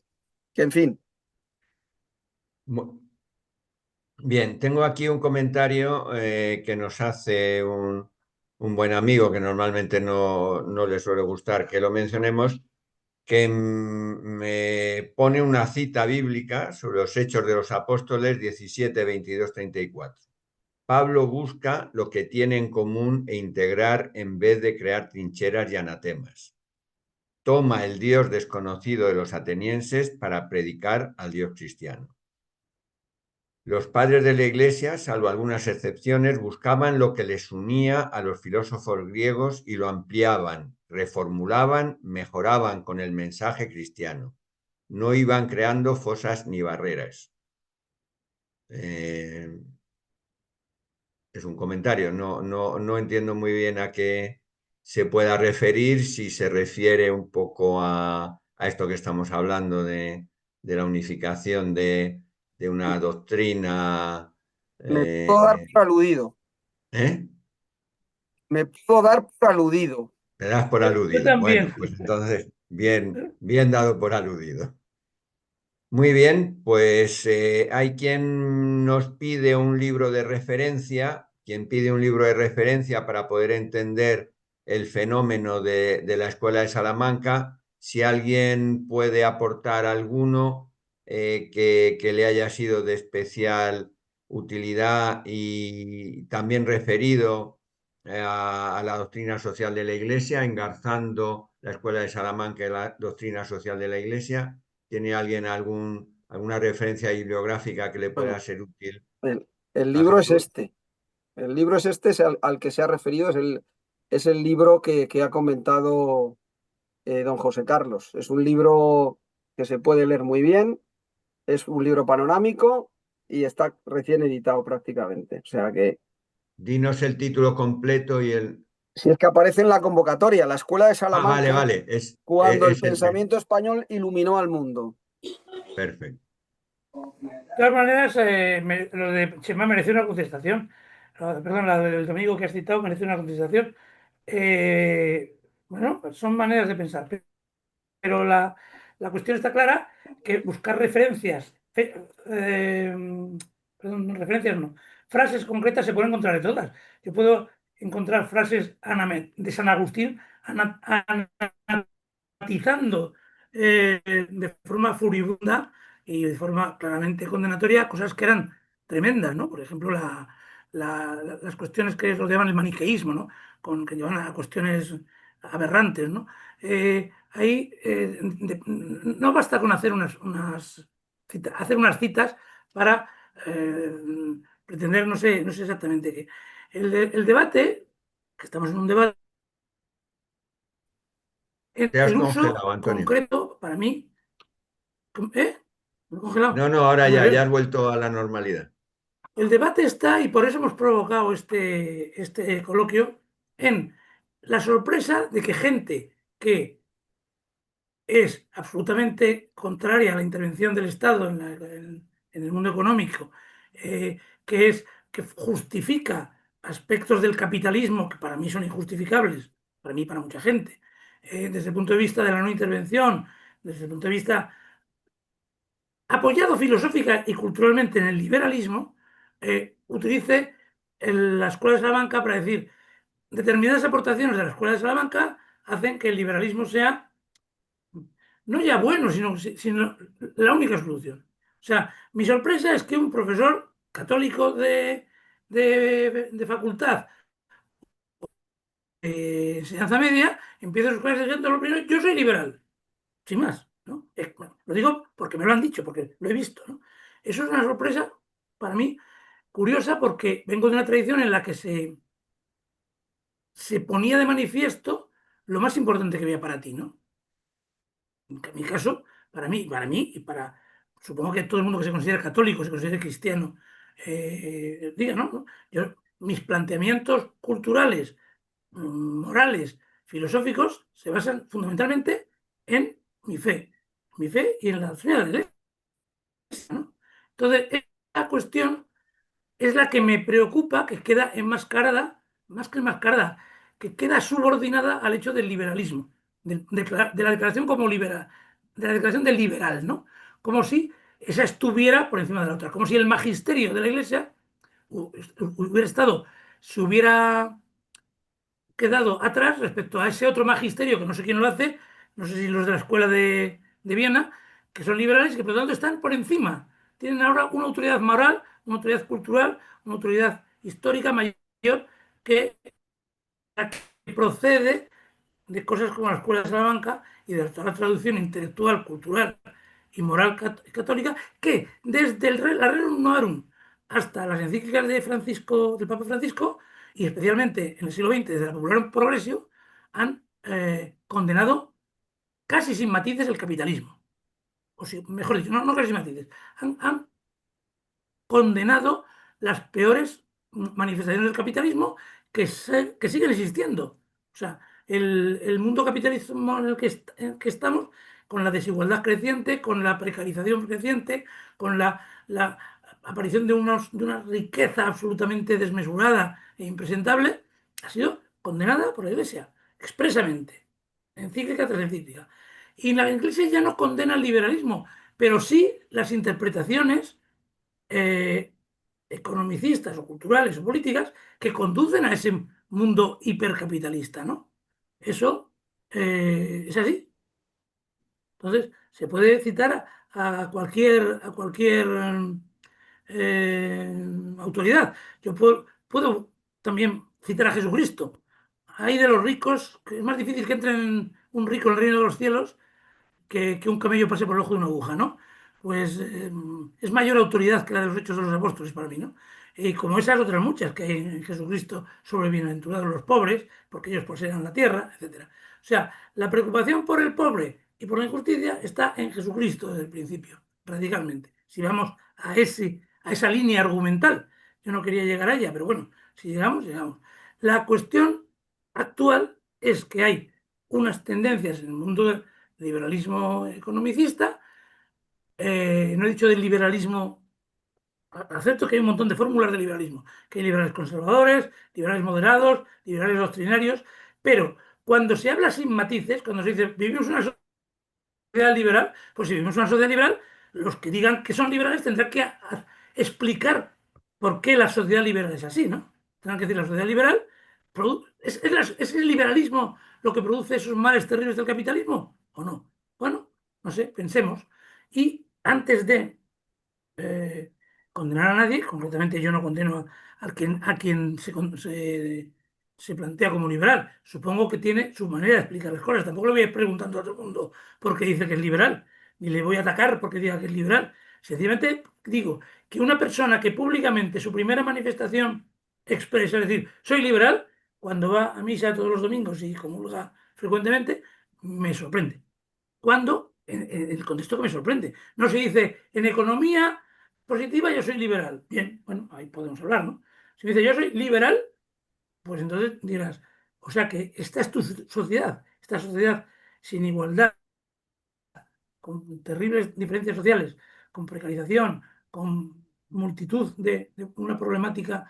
en fin. Bien, tengo aquí un comentario que nos hace un buen amigo que normalmente no le suele gustar que lo mencionemos, que me pone una cita bíblica sobre los Hechos de los Apóstoles 17, 22, 34. Pablo busca lo que tiene en común e integrar en vez de crear trincheras y anatemas. Toma el Dios desconocido de los atenienses para predicar al Dios cristiano. Los padres de la Iglesia, salvo algunas excepciones, buscaban lo que les unía a los filósofos griegos y lo ampliaban, reformulaban, mejoraban con el mensaje cristiano. No iban creando fosas ni barreras. Es un comentario, no entiendo muy bien a qué se pueda referir, si se refiere un poco a esto que estamos hablando de la unificación de una doctrina. Me puedo dar por aludido. ¿Eh? Me puedo dar por aludido. Me das por Yo aludido. Bueno, también. pues entonces, bien dado por aludido. Muy bien, pues hay quien nos pide un libro de referencia, quien pide un libro de referencia para poder entender el fenómeno de la Escuela de Salamanca. Si alguien puede aportar alguno, que le haya sido de especial utilidad y también referido a la doctrina social de la Iglesia, engarzando la Escuela de Salamanca y la doctrina social de la Iglesia? ¿Tiene alguien alguna referencia bibliográfica que le pueda Bueno, ser útil el a libro es Jesús? este. El libro es este, es al que se ha referido, es el libro que ha comentado don José Carlos. Es un libro que se puede leer muy bien, es un libro panorámico y está recién editado prácticamente. O sea que, Dinos el título completo y el... si es que aparece en la convocatoria, la Escuela de Ah, vale, Salamanca, vale, cuando el es ese. pensamiento español iluminó al mundo. Perfecto. De todas maneras, lo de Chema mereció una contestación. Perdón, la del domingo que has citado mereció una contestación. Bueno, son maneras de pensar, pero la cuestión está clara, que buscar referencias, perdón, no, referencias no, frases concretas se pueden encontrar de todas. Yo puedo encontrar frases de San Agustín matizando de forma furibunda y de forma claramente condenatoria cosas que eran tremendas, ¿no? Por ejemplo, las cuestiones que rodeaban el maniqueísmo, ¿no? Que llevan a cuestiones aberrantes, ¿no? No basta con hacer hacer unas citas para pretender, no sé exactamente qué. El debate, que estamos en un debate, Te has el uso congelado, Antonio. concreto para mí. ¿Eh? ¿Me he congelado? No, no, ahora No me ya veo. has vuelto a la normalidad. El debate está, y por eso hemos provocado este coloquio, en la sorpresa de que gente que es absolutamente contraria a la intervención del Estado en el mundo económico, eh, que justifica aspectos del capitalismo que para mí son injustificables, para mí y para mucha gente, desde el punto de vista de la no intervención, desde el punto de vista apoyado filosófica y culturalmente en el liberalismo, utilice la Escuela de Salamanca para decir determinadas aportaciones de la Escuela de Salamanca hacen que el liberalismo sea no ya bueno, sino la única solución. O sea, mi sorpresa es que un profesor católico de facultad de enseñanza media empieza sus clases diciendo lo primero, yo soy liberal, sin más, ¿no? Bueno, lo digo porque me lo han dicho, porque lo he visto, ¿no? Eso es una sorpresa para mí curiosa porque vengo de una tradición en la que se ponía de manifiesto lo más importante que había para ti, ¿no? En mi caso, para mí y para, supongo que todo el mundo que se considera católico, se considera cristiano, diga, ¿no? Mis planteamientos culturales, morales, filosóficos, se basan fundamentalmente en mi fe y en la doctrina de la Iglesia, ¿no? Entonces, esta cuestión es la que me preocupa, que queda enmascarada, más que enmascarada, que queda subordinada al hecho del liberalismo, de la declaración como liberal, de la declaración del liberal, ¿no? Como si esa estuviera por encima de la otra, como si el magisterio de la Iglesia hubiera estado, se hubiera quedado atrás respecto a ese otro magisterio, que no sé quién lo hace, no sé si los de la escuela de Viena, que son liberales y que por lo tanto están por encima. Tienen ahora una autoridad moral, una autoridad cultural, una autoridad histórica mayor que la que procede de cosas como la Escuela de Salamanca y de toda la traducción intelectual, cultural y moral católica, que desde la Rerum Novarum hasta las encíclicas del Papa Francisco, y especialmente en el siglo XX, desde la Popular Progressio, han condenado casi sin matices el capitalismo. O si, mejor dicho, no casi sin matices. Han condenado las peores manifestaciones del capitalismo que siguen existiendo. O sea, el mundo capitalismo en el que estamos, con la desigualdad creciente, con la precarización creciente, con la aparición de una riqueza absolutamente desmesurada e impresentable, ha sido condenada por la Iglesia, expresamente, encíclica tras encíclica. Y la Iglesia ya no condena el liberalismo, pero sí las interpretaciones eh, economicistas o culturales o políticas que conducen a ese mundo hipercapitalista, ¿no? Eso es así. Entonces, se puede citar a cualquier autoridad. Yo puedo también citar a Jesucristo. Hay de los ricos, que es más difícil que entre un rico en el reino de los cielos que un camello pase por el ojo de una aguja, ¿no? Pues es mayor autoridad que la de los hechos de los apóstoles para mí, ¿no? Y como esas otras muchas que hay en Jesucristo sobre bienaventurados los pobres, porque ellos poseerán la tierra, etcétera. O sea, la preocupación por el pobre y por la injusticia está en Jesucristo desde el principio, radicalmente. Si vamos a esa línea argumental, yo no quería llegar a ella, pero bueno, si llegamos, llegamos. La cuestión actual es que hay unas tendencias en el mundo del liberalismo economicista, no he dicho del liberalismo, acepto que hay un montón de fórmulas de liberalismo, que hay liberales conservadores, liberales moderados, liberales doctrinarios, pero cuando se habla sin matices, cuando se dice vivimos una sociedad liberal, pues si vivimos una sociedad liberal, los que digan que son liberales tendrán que explicar por qué la sociedad liberal es así, ¿no? Tendrán que decir la sociedad liberal ¿es el liberalismo lo que produce esos males terribles del capitalismo o no? Bueno, no sé, pensemos. Y antes de condenar a nadie, concretamente yo no condeno a quien se plantea como liberal. Supongo que tiene su manera de explicar las cosas. Tampoco le voy a ir preguntando a todo el mundo por qué dice que es liberal, ni le voy a atacar porque diga que es liberal. Sencillamente digo que una persona que públicamente su primera manifestación expresa, es decir, soy liberal, cuando va a misa todos los domingos y comulga frecuentemente, me sorprende. Cuando, en el contexto que me sorprende, no se dice en economía positiva yo soy liberal. Bien, bueno, ahí podemos hablar, ¿no? Si me dice yo soy liberal, pues entonces dirás, o sea que esta es tu sociedad, esta sociedad sin igualdad, con terribles diferencias sociales, con precarización, con multitud de una problemática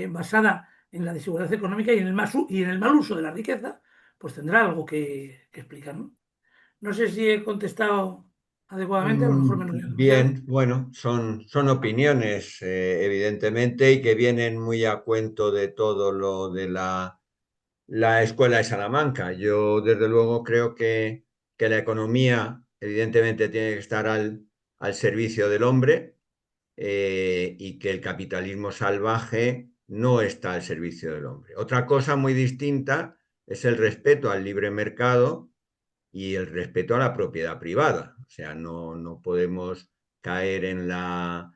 basada en la desigualdad económica y en el mal uso de la riqueza, pues tendrá algo que explicar, ¿no? No sé si he contestado adecuadamente, a lo mejor menos apropiado. Bien, bueno, son opiniones, evidentemente, y que vienen muy a cuento de todo lo de la Escuela de Salamanca. Yo, desde luego, creo que la economía, evidentemente, tiene que estar al servicio del hombre, y que el capitalismo salvaje no está al servicio del hombre. Otra cosa muy distinta es el respeto al libre mercado y el respeto a la propiedad privada. O sea, no podemos caer en la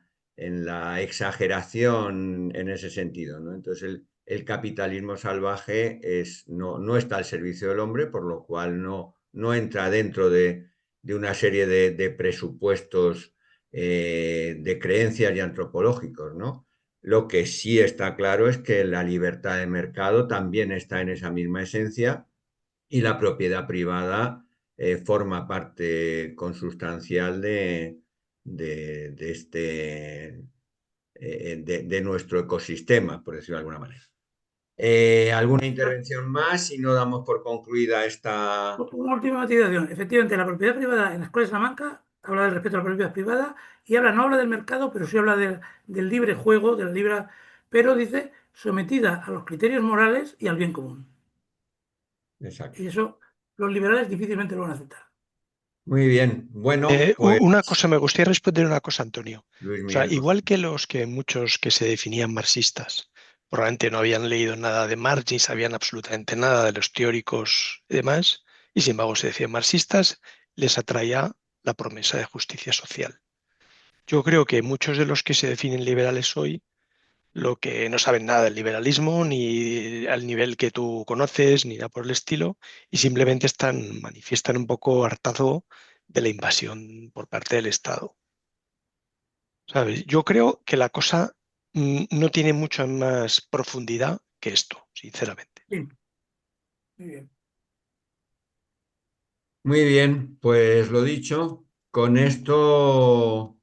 exageración en ese sentido, ¿no? Entonces, el capitalismo salvaje no está al servicio del hombre, por lo cual no entra dentro de una serie de presupuestos, de creencias y antropológicos, ¿no? Lo que sí está claro es que la libertad de mercado también está en esa misma esencia, y la propiedad privada forma parte consustancial de nuestro ecosistema, por decirlo de alguna manera. ¿Alguna intervención más? Si no, damos por concluida esta... Una última matización. Efectivamente, la propiedad privada en la Escuela de Salamanca habla del respeto a la propiedad privada y no habla del mercado, pero sí habla del libre juego, de la libre, pero dice sometida a los criterios morales y al bien común. Exacto. Y eso los liberales difícilmente lo van a aceptar. Muy bien. Bueno, pues Una cosa, me gustaría responder una cosa, Antonio. Luis O sea, Miguel. igual que muchos que se definían marxistas, probablemente no habían leído nada de Marx ni sabían absolutamente nada de los teóricos y demás, y sin embargo se decían marxistas, les atraía la promesa de justicia social. Yo creo que muchos de los que se definen liberales hoy, lo que no saben nada del liberalismo, ni al nivel que tú conoces, ni nada por el estilo, y simplemente manifiestan un poco hartazgo de la invasión por parte del Estado. ¿Sabes? Yo creo que la cosa no tiene mucha más profundidad que esto, sinceramente. Sí, muy bien. Muy bien, pues lo dicho, con esto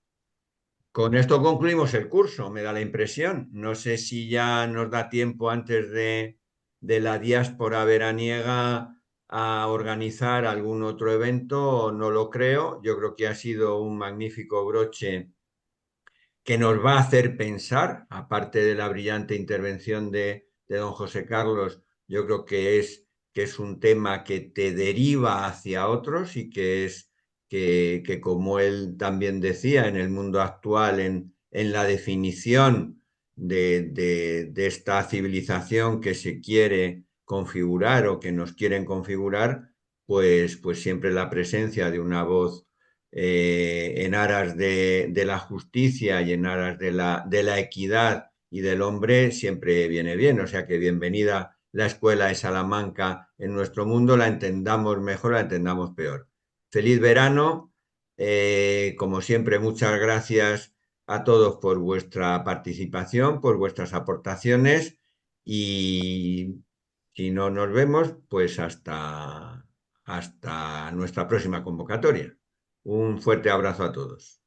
concluimos el curso, me da la impresión. No sé si ya nos da tiempo antes de la diáspora veraniega a organizar algún otro evento, no lo creo. Yo creo que ha sido un magnífico broche que nos va a hacer pensar, aparte de la brillante intervención de don José Carlos. Yo creo que es un tema que te deriva hacia otros y que que como él también decía, en el mundo actual, en la definición de esta civilización que se quiere configurar o que nos quieren configurar, pues siempre la presencia de una voz en aras de la justicia y en aras de la equidad y del hombre siempre viene bien. O sea que bienvenida la escuela de Salamanca en nuestro mundo, la entendamos mejor, la entendamos peor. Feliz verano. Como siempre, muchas gracias a todos por vuestra participación, por vuestras aportaciones y si no nos vemos, pues hasta nuestra próxima convocatoria. Un fuerte abrazo a todos.